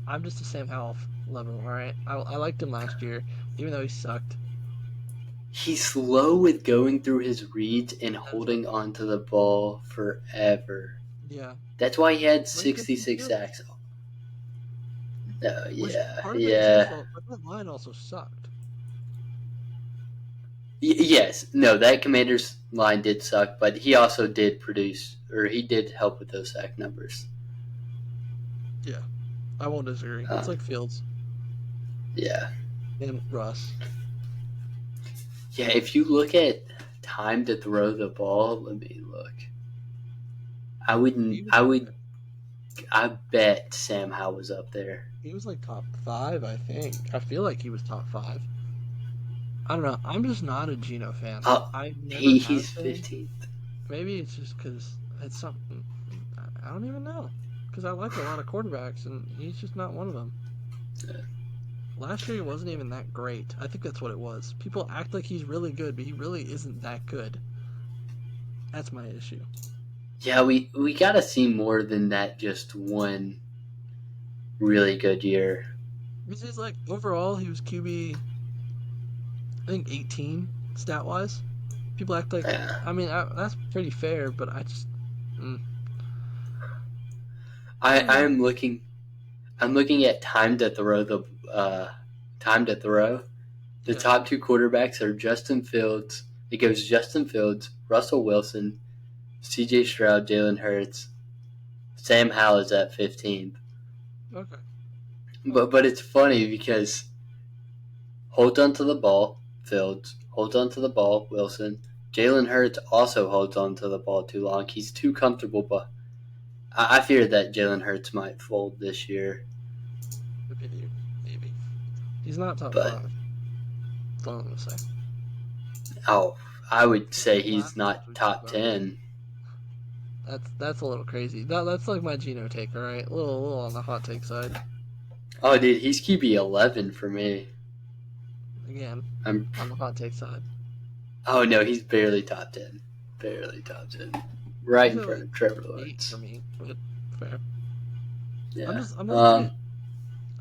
I'm just a Sam Howell level, all right. I liked him last year, even though he sucked. He's slow with going through his reads and holding onto the ball forever. Yeah. That's why he had 66 sacks. Yeah. Part of it is his fault, but that line also sucked. Yes. No, that Commanders line did suck, but he also did produce, or he did help with those sack numbers. Yeah. I won't disagree. It's like Fields. Yeah. And Russ. Yeah, if you look at time to throw the ball, let me look. I bet Sam Howell was up there. He was like top 5, I think. I feel like he was top 5. I don't know. I'm just not a Geno fan. He's 15th. Maybe it's just because it's something. I don't even know. Because I like a lot of quarterbacks, and he's just not one of them. Yeah. Last year, he wasn't even that great. I think that's what it was. People act like he's really good, but he really isn't that good. That's my issue. Yeah, we got to see more than that just one really good year. Because he's like, overall, he was QB, I think, 18, stat-wise. People act like, I mean, that's pretty fair, but I just... I'm looking at time to throw the The top two quarterbacks are Justin Fields. It goes Justin Fields, Russell Wilson, C.J. Stroud, Jalen Hurts. Sam Howell is at 15th. Okay. But it's funny because holds onto the ball, Fields. Holds onto the ball, Wilson. Jalen Hurts also holds onto the ball too long. He's too comfortable, but I fear that Jalen Hurts might fold this year. Maybe. He's not top 5. That's all I'm going to say. Oh, I would say he's not top 10. That's a little crazy. That's like my Geno take, all right? A little on the hot take side. Oh, dude, he's QB 11 for me. again, I'm. on the hot take side. Oh no, he's barely top 10. Barely top 10. Right He's in at front like of Trevor 8 for Lawrence. me, but fair. Yeah.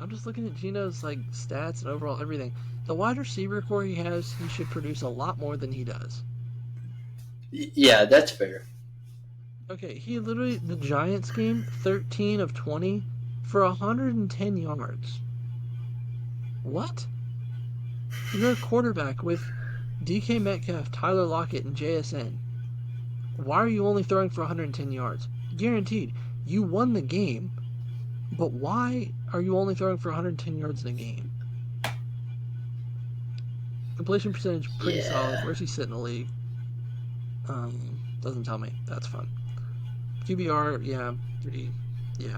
I'm just looking at Geno's like stats and overall everything. The wide receiver core he has, he should produce a lot more than he does. Yeah, that's fair. Okay, he literally the Giants game, 13 of 20 for 110 yards. What? You're a quarterback with DK Metcalf, Tyler Lockett, and JSN. Why are you only throwing for 110 yards? Guaranteed, you won the game, but why are you only throwing for 110 yards in a game? Completion percentage pretty solid. Yeah. Where's he sit in the league? Doesn't tell me. That's fun. QBR, yeah, pretty, yeah.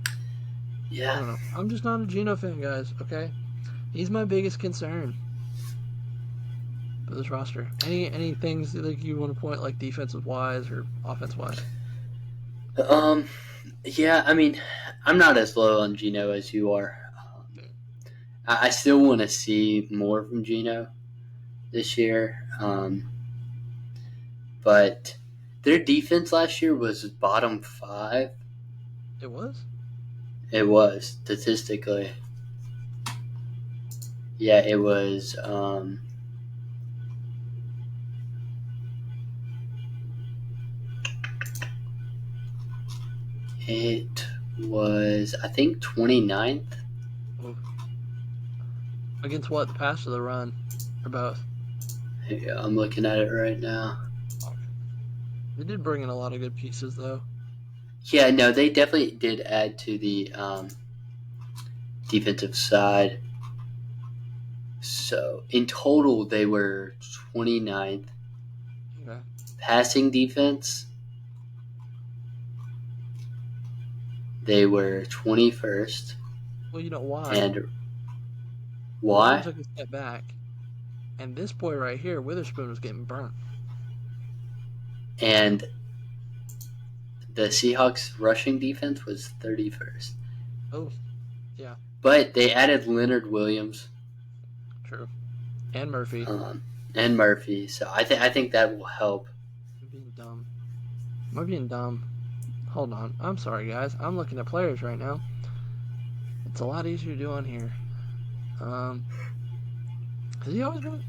I Yeah. don't know. I'm just not a Geno fan, guys. Okay, he's my biggest concern for this roster. Any things like you want to point, like defensive wise or offense wise? Um. Yeah. I mean, I'm not as low on Gino as you are. I still want to see more from Gino this year. But their defense last year was bottom 5. It was. It was statistically. Yeah, it was. It was, I think, 29th. Oof. Against what? The pass or the run? Or both? Yeah, I'm looking at it right now. Okay. They did bring in a lot of good pieces, though. Yeah, no, they definitely did add to the defensive side. So in total, they were 29th. Okay. Passing defense, they were 21st. Well, you know why? And Warren why? took a step back, and this boy right here, Witherspoon, was getting burnt. And the Seahawks rushing defense was 31st. Oh, yeah, But they added Leonard Williams true. And Murphy. um, and Murphy, so I think that will help. I'm being dumb. Am I being dumb? Hold on. I'm sorry, guys. I'm looking at players right now. It's a lot easier to do on here. Um, has he always been?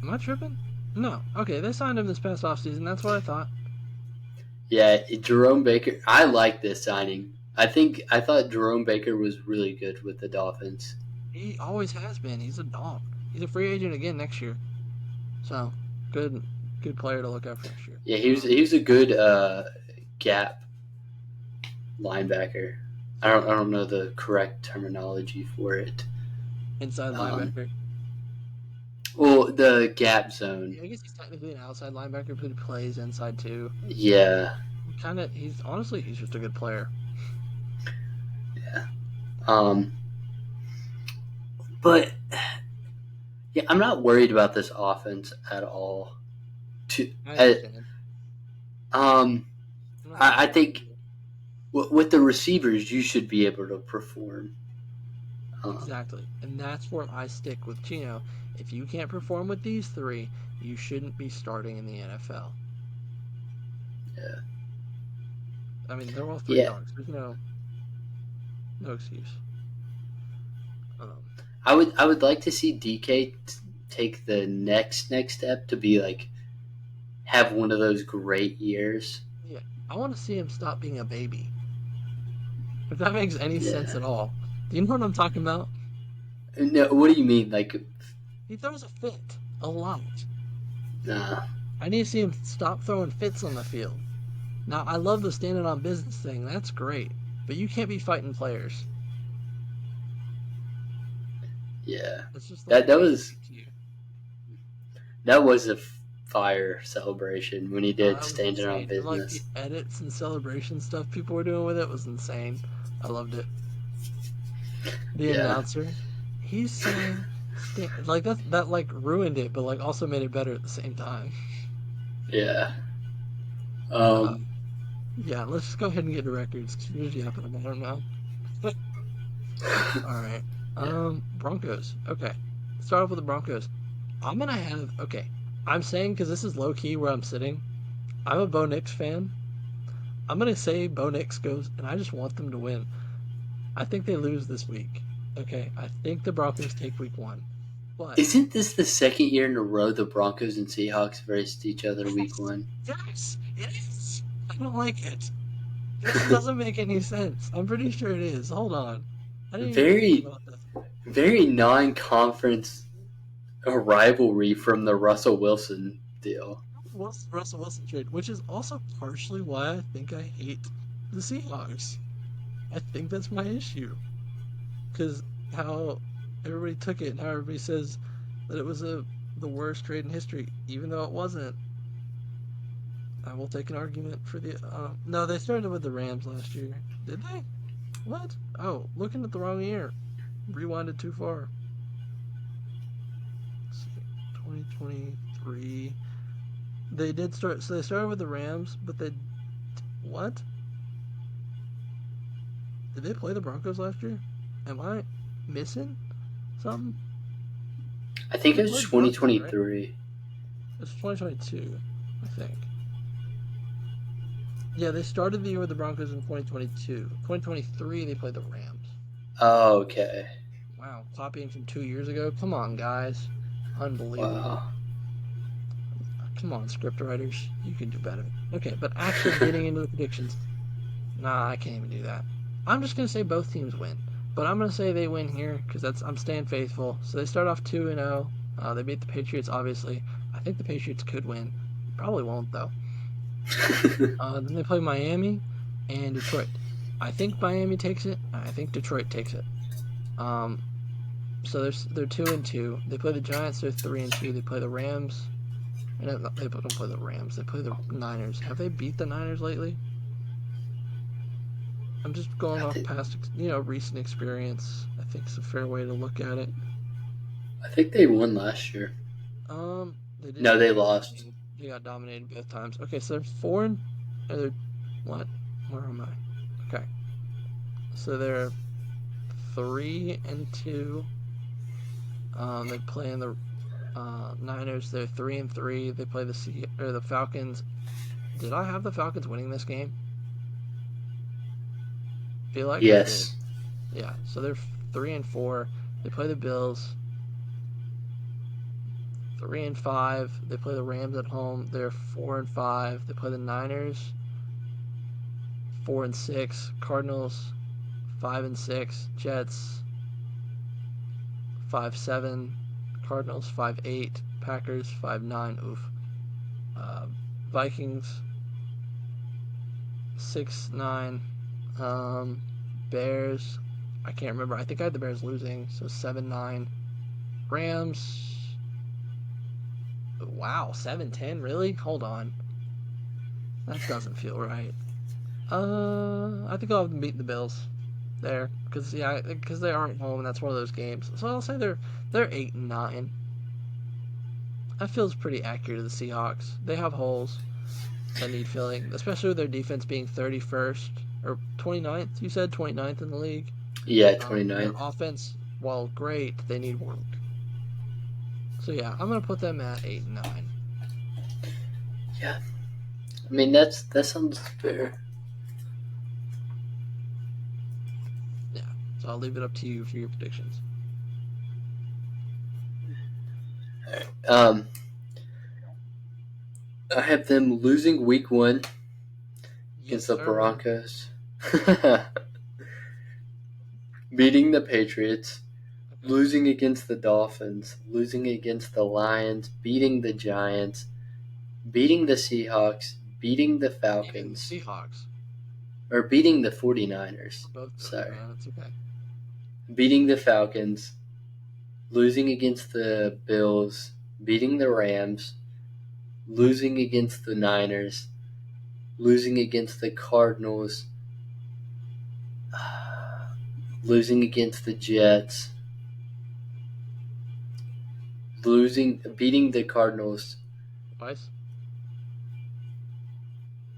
Am I tripping? No. Okay, they signed him this past offseason. That's what I thought. Yeah, Jerome Baker. I like this signing. I thought Jerome Baker was really good with the Dolphins. He always has been. He's a dog. He's a free agent again next year. So, good player to look out for next year. Yeah, he was a good gap linebacker. I don't know the correct terminology for it. Inside linebacker. Well, the gap zone. Yeah, I guess he's technically an outside linebacker, but he plays inside too. Yeah. He's just a good player. Yeah. But yeah, I'm not worried about this offense at all. I understand. I think with the receivers, you should be able to perform. Exactly. And that's where I stick with Gino. If you can't perform with these three, you shouldn't be starting in the NFL. Yeah. I mean, they're all three dogs. There's no excuse. I would like to see DK take the next step to be like have one of those great years. Yeah, I want to see him stop being a baby. If that makes any sense at all. Do you know what I'm talking about? No, what do you mean? Like he throws a fit a lot. Nah. I need to see him stop throwing fits on the field. Now, I love the standing on business thing. That's great. But you can't be fighting players. Yeah. It's just that was a fire celebration when he did standing on business. Like the edits and celebration stuff people were doing with it was insane. I loved it. The announcer, he's saying like that like ruined it, but like also made it better at the same time. Yeah. Yeah, let's just go ahead and get to records. Who's yapping about? I don't know. All right. Broncos. Okay. Start off with the Broncos. I'm gonna have okay. I'm saying because this is low key where I'm sitting. I'm a Bo Nix fan. I'm gonna say Bo Nix goes, and I just want them to win. I think they lose this week. Okay, I think the Broncos take week 1, but Isn't this the second year in a row the Broncos and Seahawks faced each other week yes, one? yes, it is. I don't like it. It doesn't make any sense. I'm pretty sure it is. Hold on. I didn't even think Very, about that. very non-conference rivalry from the Russell Wilson deal. Russell Wilson trade, which is also partially why I think I hate the Seahawks. I think that's my issue. Because how everybody took it and how everybody says that it was the worst trade in history, even though it wasn't. I will take an argument for the. No, they started with the Rams last year. Did they? What? Oh, looking at the wrong year. Rewinded too far. Let's see. 2023. They did start. So they started with the Rams, but they. What? Did they play the Broncos last year? Am I missing something? I think They it was played Broncos, right? 2023. It's 2022, I think. Yeah, they started the year with the Broncos in 2022. 2023, they played the Rams. Oh, okay. Wow, copying from 2 years ago? Come on, guys. Unbelievable. Wow. Come on, script writers. You can do better. Okay, but actually getting into the predictions. Nah, I can't even do that. I'm just going to say both teams win. But I'm going to say they win here because I'm staying faithful. So they start off 2-0. They beat the Patriots, obviously. I think the Patriots could win. Probably won't, though. Then they play Miami and Detroit. I think Miami takes it. I think Detroit takes it. Um, so they're 2-2. They play the Giants. They're 3-2. They play the Rams. And they don't play the Rams. They play the Niners. Have they beat the Niners lately? I'm just going I off think past, recent experience. I think it's a fair way to look at it. I think they won last year. They did No, get they lost. dominated. They got dominated both times. Okay, so they're four and they're what? Where am I? Okay, so they're 3-2. They play in the Niners. They're 3-3. They play the Falcons. Did I have the Falcons winning this game? Feel like I did. Yes. Yeah. So they're 3-4. They play the Bills. 3-5. They play the Rams at home. They're 4-5. They play the Niners. 4-6. Cardinals. 5-6. Jets. 5-7. Cardinals 5-8. Packers 5-9. Oof. Uh, Vikings 6-9. Bears. I can't remember. I think I had the Bears losing, so 7-9. Rams. Wow, 7-10. Really? Hold on. That doesn't feel right. I think I'll have them beat the Bills there because they are at home and that's one of those games. So I'll say they're 8-9. That feels pretty accurate to the Seahawks. They have holes that need filling, especially with their defense being 31st or 29th. You said 29th in the league. Yeah, Their 29th. offense, while great, they need work. So yeah, I'm gonna put them at 8-9. Yeah. I mean, that sounds fair. Yeah. So I'll leave it up to you for your predictions. Um, I have them losing week one Yes, against the sir. Broncos, beating the Patriots, Okay. losing against the Dolphins, losing against the Lions, beating the Giants, beating the Seahawks, beating the Beating the Falcons, Seahawks. or beating the 49ers. We're both doing Sorry. that. It's okay. Beating the Falcons, losing against the Bills, beating the Rams, losing against the Niners, losing against the Cardinals, losing against the Jets, beating the Cardinals. Twice.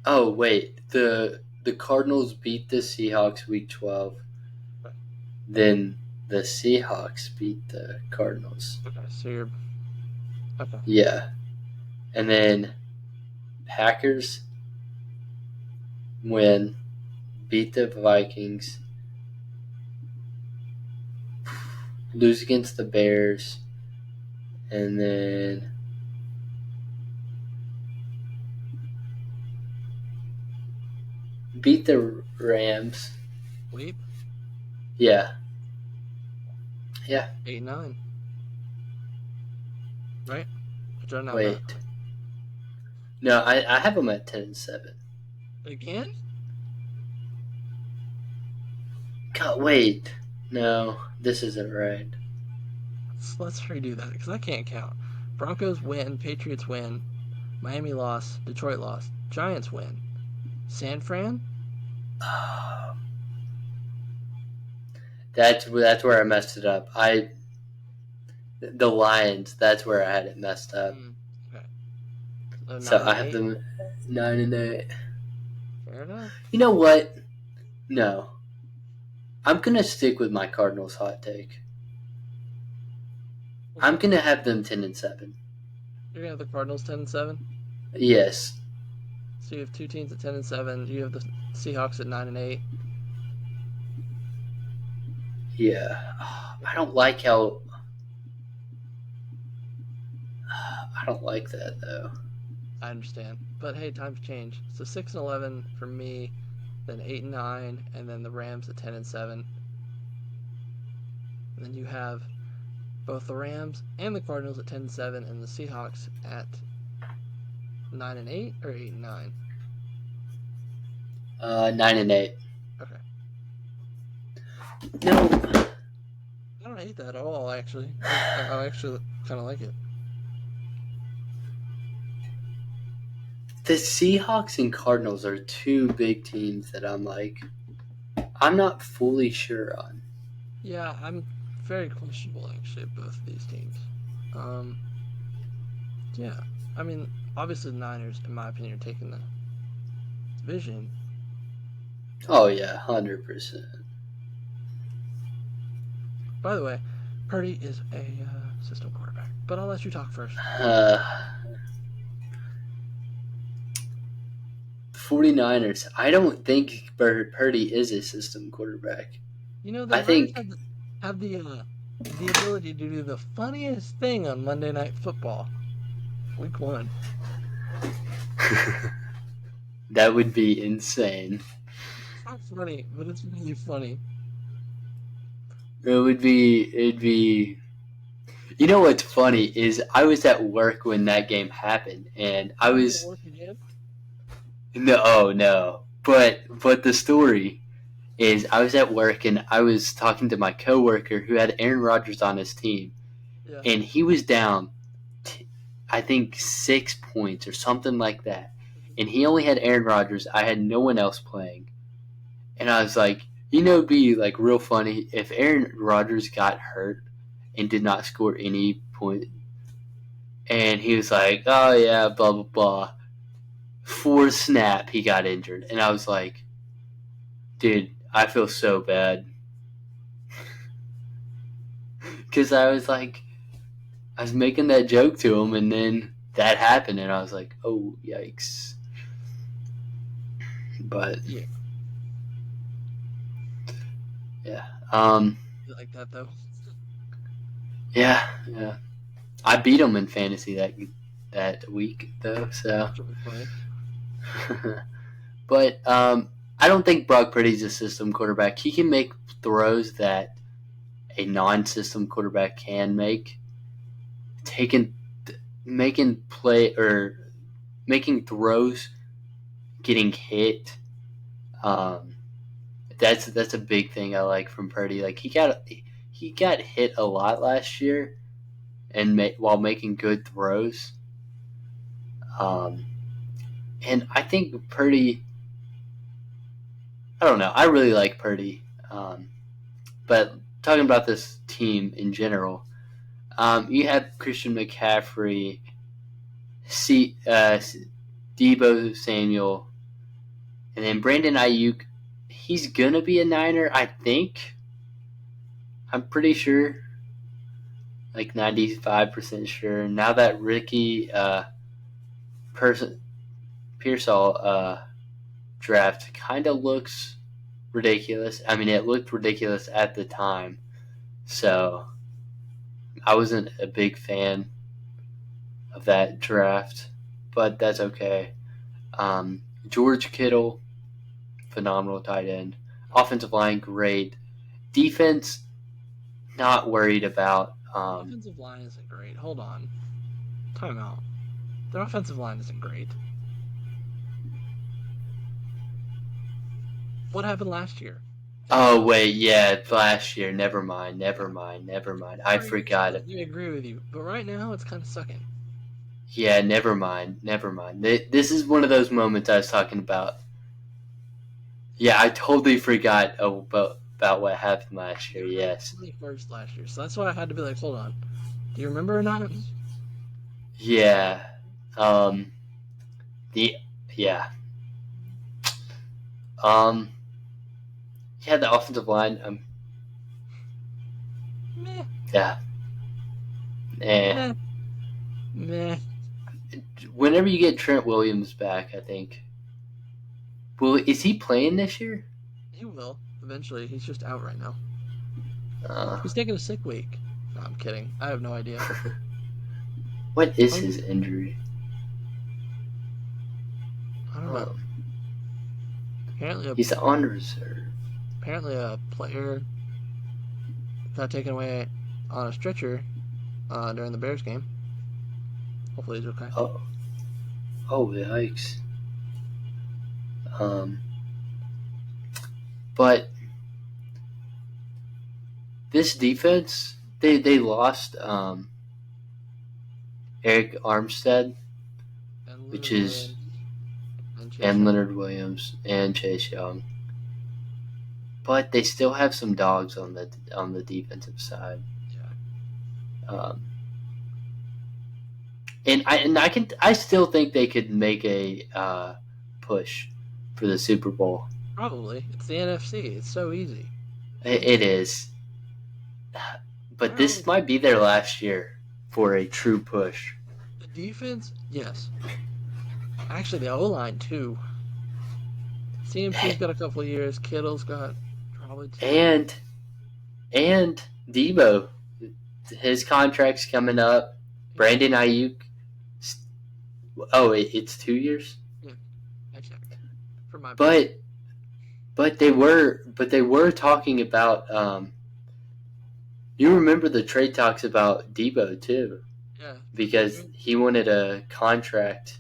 Oh wait, the Cardinals beat the Seahawks week 12. Okay. Then the Seahawks beat the Cardinals. Okay, so you're okay. Yeah. And then Packers win, beat the Vikings, lose against the Bears, and then beat the Rams. Wait, Yeah. 8-9, right? Which I know that Wait. No, I have them at 10-7. again. God, wait. No, this isn't right. Let's redo that because I can't count. Broncos win, Patriots win, Miami lost, Detroit lost, Giants win, San Fran. That's where I messed it up. The Lions. That's where I had it messed up. Okay, so So 9 I and have 8. them 9-8. Fair enough. You know what? No, I'm gonna stick with my Cardinals hot take. I'm gonna have them 10-7. You're gonna have the Cardinals 10-7. Yes. So you have two teams at 10-7. You have the Seahawks at 9-8. Yeah. I don't like how. I don't like that though. I understand, but hey, times change. So 6-11 for me, then 8-9, and then the Rams at 10-7. And then you have both the Rams and the Cardinals at 10-7, and the Seahawks at 9-8 or 8-9. 9-8. Okay. No. I don't hate that at all, actually. I actually kind of like it. The Seahawks and Cardinals are two big teams that I'm not fully sure on. Yeah, I'm very questionable, actually, of both of these teams. Um, yeah. I mean, obviously the Niners, in my opinion, are taking the division. Oh yeah, 100%. By the way, Purdy is a system quarterback, but I'll let you talk first. 49ers. I don't think Purdy is a system quarterback. You know, the I Niners think have the ability to do the funniest thing on Monday Night Football, Week 1. that would be insane. It's not funny, but it's really funny. It'd be. You know what's funny is I was at work when that game happened, and I You was gonna work again? no, but the story is I was at work and I was talking to my coworker who had Aaron Rodgers on his team, Yeah. and he was down, I think 6 points or something like that, and he only had Aaron Rodgers. I had no one else playing, and I was like, it'd be like real funny if Aaron Rodgers got hurt and did not score any point. And he was like, oh yeah, blah, blah, blah. 4 snap, he got injured. And I was like, dude, I feel so bad. Because I was making that joke to him, and then that happened, and I was like, oh, yikes. But, Yeah. yeah. You like that, though? Yeah. I beat him in fantasy that week, though, so. That's really funny. But I don't think Brock Purdy's a system quarterback. He can make throws that a non-system quarterback can make. Making throws, getting hit. That's a big thing I like from Purdy. Like he got hit a lot last year, and while making good throws. And I think Purdy. I don't know. I really like Purdy. But talking about this team in general, you have Christian McCaffrey, Debo Samuel, and then Brandon Ayuk. He's gonna be a Niner, I think. I'm pretty sure, like 95% sure, now that Ricky Pearsall draft kind of looks ridiculous. I mean, it looked ridiculous at the time, so I wasn't a big fan of that draft, but that's okay. George Kittle, phenomenal tight end. Offensive line, great. Defense, not worried about. Offensive line isn't great. Hold on. Timeout. Their offensive line isn't great. What happened last year? Oh wait, yeah, last year. Never mind. I forgot it. I agree with you, but right now it's kind of sucking. Yeah, never mind. This is one of those moments I was talking about. Yeah, I totally forgot about what happened last year. Yes. 21st last year, so that's why I had to be like, hold on. Do you remember or not? Yeah. Um. The yeah. Um. Yeah, the offensive line. Meh. Yeah. Meh. Meh. Whenever you get Trent Williams back, I think. Well, is he playing this year? He will eventually. He's just out right now. Uh, He's taking a sick week. No, I'm kidding. I have no idea. What is his injury? I don't know. Apparently, He's on reserve. Apparently, a player got taken away on a stretcher during the Bears game. Hopefully, he's okay. Oh, yikes. But this defense, they lost Eric Armstead, which is and Leonard Williams and Chase Young. But they still have some dogs on the defensive side. Yeah. I still think they could make a push for the Super Bowl. Probably. It's the NFC. It's so easy. It is. But this might be their last year for a true push. The defense, yes. Actually, the O-line too. CMC's got a couple of years. Kittle's got probably 2. And Debo, his contract's coming up. Brandon Ayuk. Oh, it's 2 years. Yeah, I checked. For my but they were talking about. You remember the trade talks about Debo too? Yeah. Because he wanted a contract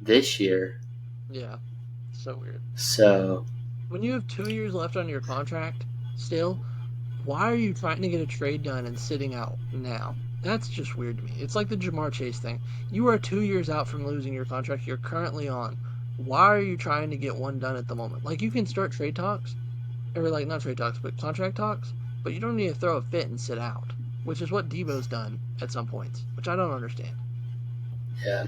this year. Yeah. So weird. So when you have 2 years left on your contract, still, why are you trying to get a trade done and sitting out now? That's just weird to me. It's like the Jamar Chase thing. You are 2 years out from losing your contract you're currently on. Why are you trying to get one done at the moment? Like, you can start trade talks, or like, not trade talks, but contract talks, but you don't need to throw a fit and sit out, which is what Debo's done at some points, which I don't understand. Yeah.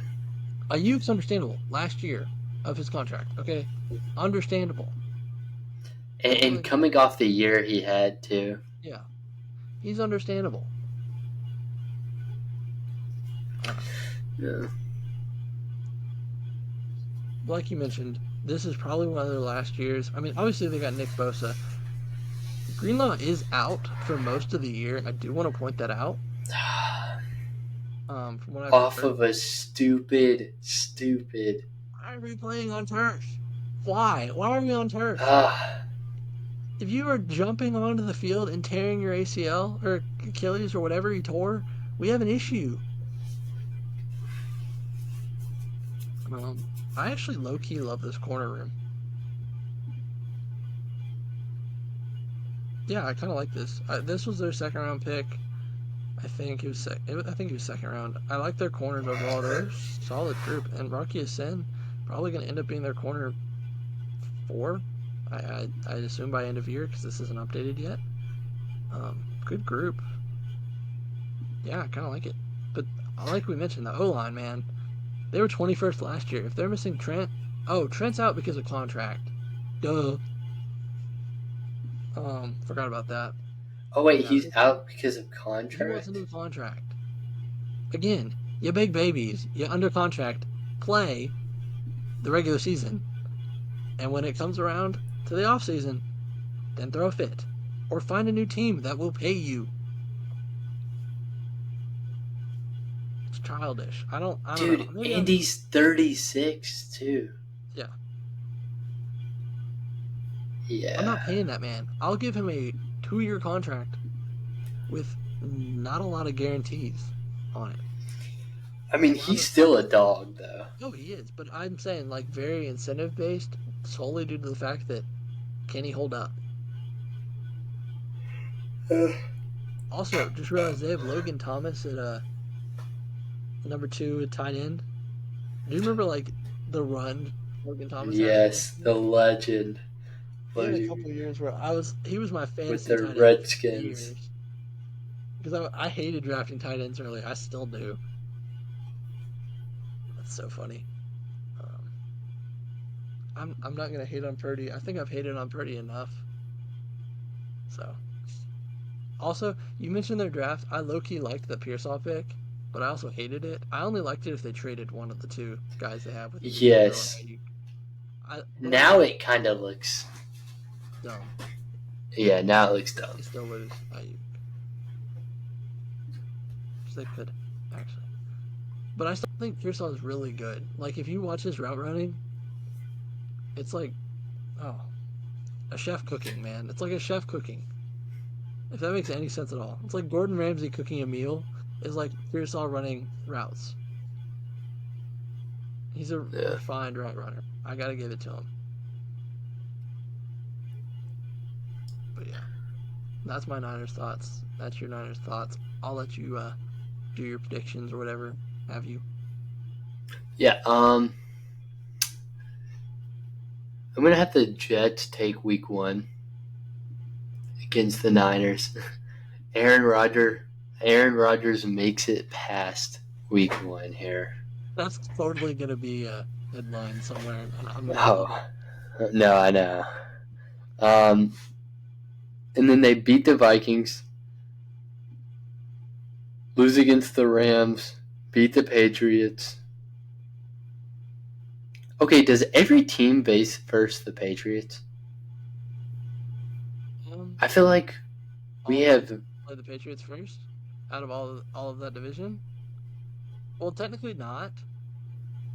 Ayuk's understandable. Last year of his contract, okay? Understandable. And coming off the year he had, too. Yeah. He's understandable. Yeah. Like you mentioned, this is probably one of their last years. I mean, obviously they got Nick Bosa. Greenlaw is out for most of the year. I do want to point that out. From what I've Off heard. of a stupid. Why are we playing on turf? Why? Why are we on turf? If you are jumping onto the field and tearing your ACL or Achilles or whatever you tore, we have an issue. I actually low-key love this corner room. Yeah, I kind of like this. This was their second-round pick. I think it was second round. I like their corners overall. They're a solid group. And Rocky Sin probably going to end up being their corner 4. I assume by end of year because this isn't updated yet. Good group. Yeah, I kind of like it. But like we mentioned, the O-line, man. They were 21st last year. If they're missing Trent... Oh, Trent's out because of contract. Duh. Forgot about that. Oh wait, No, he's out because of he wants a contract. new contract. Again, you big babies, you under contract, play the regular season, and when it comes around to the off season, then throw a fit or find a new team that will pay you. It's childish. I don't know. Dude, Maybe I'm Andy's 36 too. yeah. I'm not Yeah. paying that man. I'll give him a 2-year contract with not a lot of guarantees on it. I mean, A lot he's of still a dog though. oh he is, but I'm saying like very incentive based solely due to the fact that can he hold up? Also, just realized they have Logan Thomas at number 2 at tight end. Do you remember like the run Logan Thomas had? Yes, the legend. He had a couple years where he was my With fantasy the tight end for Redskins. years because I hated drafting tight ends early. I still do. That's so funny. Um, I'm not gonna hate on Purdy. I think I've hated on Purdy enough. So also, you mentioned their draft. I low key liked the Pearsall pick, but I also hated it. I only liked it if they traded one of the two guys they have with either Burrow or Yes. Ayuk. Now Burrow it kind of looks. dumb. Yeah, now it looks dumb. They still lose Ayuk. Which they could actually. But I still think Pearsall is really good. Like if you watch his route running, it's like oh, a chef cooking, man. It's like a chef cooking. If that makes any sense at all. It's like Gordon Ramsay cooking a meal is like Pearsall running routes. He's a Yeah. refined route runner. I gotta give it to him. But yeah, that's my Niners thoughts. That's your Niners thoughts. I'll let you do your predictions or whatever. Have you? Yeah. I'm gonna have the Jets take Week 1 against the Niners. Aaron Rodgers makes it past Week 1 here. That's totally gonna be a headline somewhere. I'm gonna love it. Oh no, I know. Um, and then they beat the Vikings, lose against the Rams, beat the Patriots. Okay, does every team base versus the Patriots? I feel like we have. Play the Patriots first out of all of that division. Well, technically not,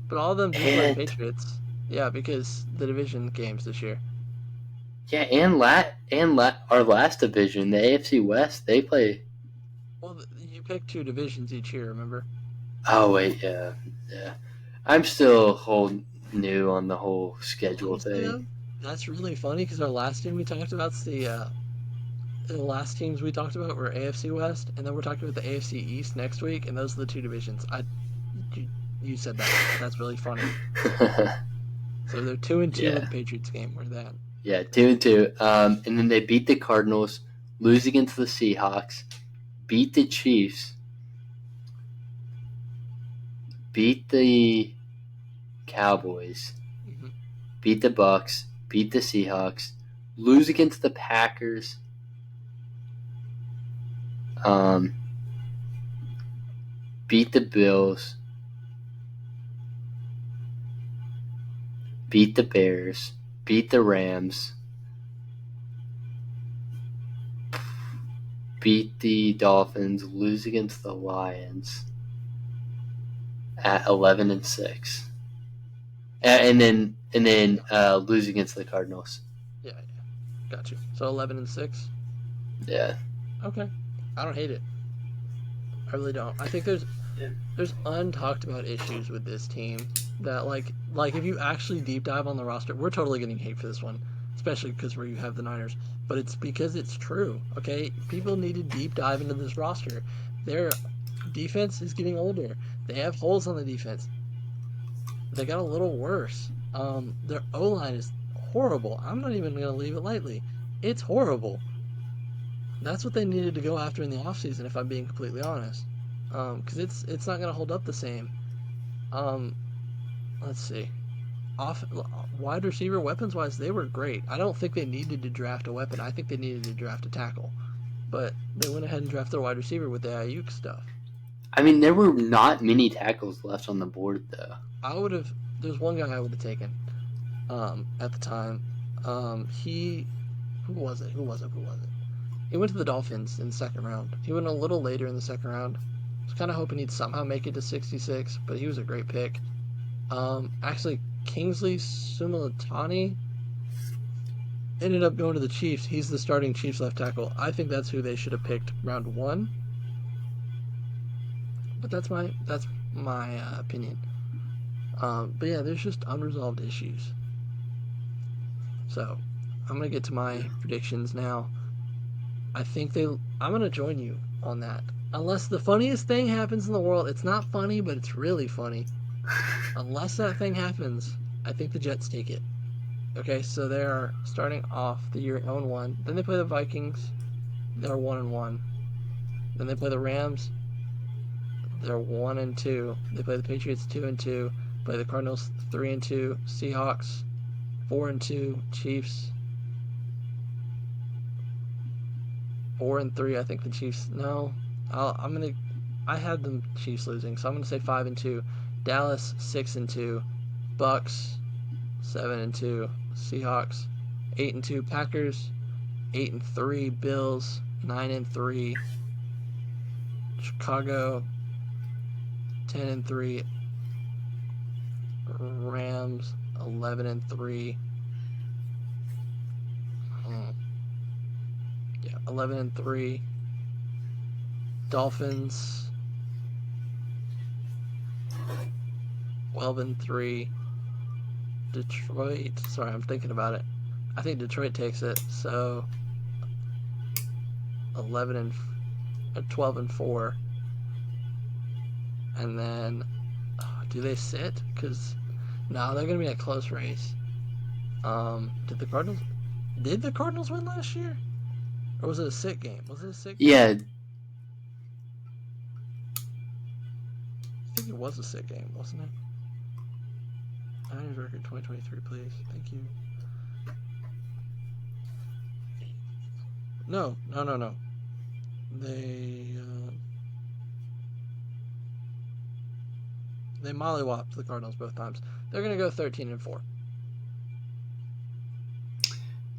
but all of them do play the And Patriots. Yeah, because the division games this year. yeah, our last division, the AFC West, they play. Well, you pick 2 divisions each year, remember? Oh wait, yeah. I'm still whole new on the whole schedule Honestly, thing. though, that's really funny because our last team we talked about the last teams we talked about were AFC West, and then we're talking about the AFC East next week, and those are the 2 divisions. You said that. That's really funny. So they're 2-2 Yeah. with the Patriots game. We're that. Yeah, 2-2. And then they beat the Cardinals, lose against the Seahawks, beat the Chiefs, beat the Cowboys, Mm-hmm. beat the Bucks, beat the Seahawks, lose against the Packers, beat the Bills, beat the Bears, beat the Rams, beat the Dolphins, lose against the Lions at 11-6, and then lose against the Cardinals. Yeah, got you. So 11-6. Yeah. Okay, I don't hate it. I really don't. I think there's untalked about issues with this team that like if you actually deep dive on the roster, we're totally getting hate for this one, especially because where you have the Niners. But it's because it's true. Okay, people need to deep dive into this roster. Their defense is getting older. They have holes on the defense. They got a little worse. Their O line is horrible. I'm not even gonna leave it lightly. It's horrible. That's what they needed to go after in the offseason, if I'm being completely honest. Because it's not gonna hold up the same. Um, let's see. Off wide receiver weapons wise, they were great. I don't think they needed to draft a weapon. I think they needed to draft a tackle. but they went ahead and drafted a wide receiver with the Ayuk stuff. I mean, there were not many tackles left on the board, though. There's one guy I would have taken at the time. Who was it? He went to the Dolphins in the second round. He went a little later in the second round. I was kind of hoping he'd somehow make it to 66, but he was a great pick. Actually, Kingsley Sumalatani ended up going to the Chiefs. He's the starting Chiefs left tackle. I think that's who they should have picked round 1. But that's my opinion. But yeah, there's just unresolved issues. So I'm gonna get to my predictions now. I'm gonna join you on that. Unless the funniest thing happens in the world, it's not funny, but it's really funny. Unless that thing happens, I think the Jets take it. Okay, so they are starting off the year 0-1. Then they play the Vikings. They're 1-1. Then they play the Rams. They're 1-2. They play the Patriots 2-2. Play the Cardinals 3-2. Seahawks 4-2. Chiefs 4-3. I think the Chiefs. No, I had them Chiefs losing, so I'm gonna say 5-2. Dallas 6-2. Bucks 7-2. Seahawks 8-2. Packers 8-3. Bills 9-3. Chicago 10-3. Rams 11-3. 11-3. Dolphins 12-3. Detroit. Sorry, I'm thinking about it. I think Detroit takes it. So 12-4. And then, do they sit? Because no, they're gonna be a close race. Did the Cardinals win last year? Or was it a sit game? Yeah. I think it was a sit game, wasn't it? Niners record 2023, please. Thank you. No. They mollywopped the Cardinals both times. They're gonna go 13-4.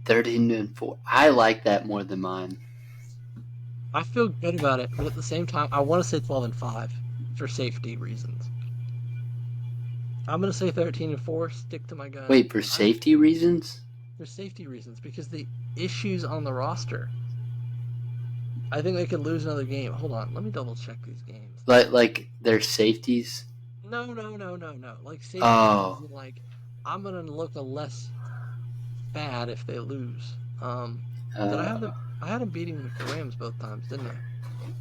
13-4. I like that more than mine. I feel good about it, but at the same time, I want to say 12-5 for safety reasons. I'm gonna say 13-4. Stick to my gun. Wait, for safety reasons? For safety reasons, because the issues on the roster. I think they could lose another game. Hold on, let me double check these games. Like their safeties? No. Like safety. Oh. Like I'm gonna look a less bad if they lose. Did I have them? I had them beating the Rams both times, didn't I?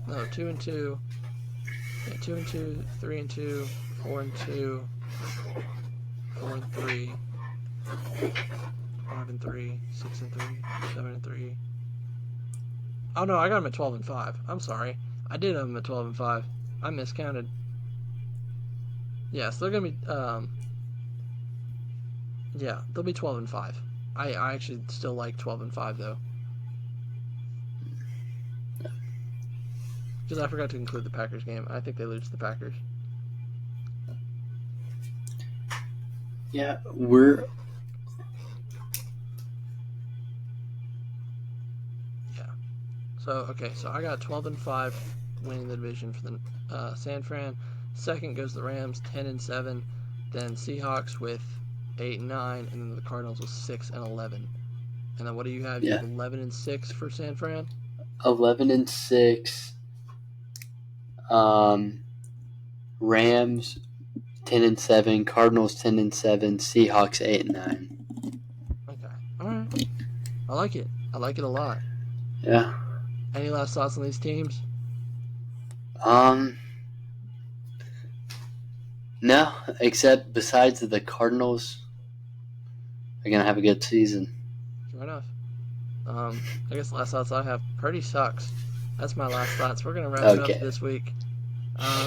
No, 2-2. Yeah, 2-2, 3-2, 4-2, 4-3, 5-3, 6-3, 7-3. Oh no, I got them at 12-5. I'm sorry, I did have them at 12-5. I miscounted. Yes, they're gonna be. Yeah, they'll be 12-5. I actually still like 12-5 though. Because I forgot to include the Packers game. I think they lose to the Packers. Yeah, So I got 12-5 winning the division for the San Fran. Second goes the Rams 10-7. Then Seahawks with 8-9, and then the Cardinals with 6-11. And then what do you have? You have 11-6 for San Fran. 11-6. Rams 10-7. Cardinals 10-7. Seahawks 8-9. Okay, all right. I like it. I like it a lot. Yeah. Any last thoughts on these teams? No, except besides the Cardinals are gonna have a good season. Fair enough. I guess the last thoughts I have. Purdy sucks. That's my last thoughts. We're gonna wrap it up this week.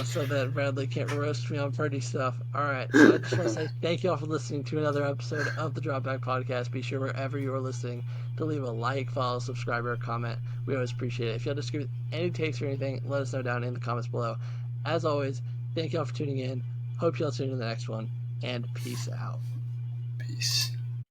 so that Bradley can't roast me on Purdy stuff. All right, so I just want to say thank you all for listening to another episode of the Dropback Podcast. Be sure wherever you are listening to leave a like, follow, subscribe, or comment. We always appreciate it. If you have disagree with any takes or anything, let us know down in the comments below. As always, thank you all for tuning in. Hope you all tune in the next one, and peace out. Peace.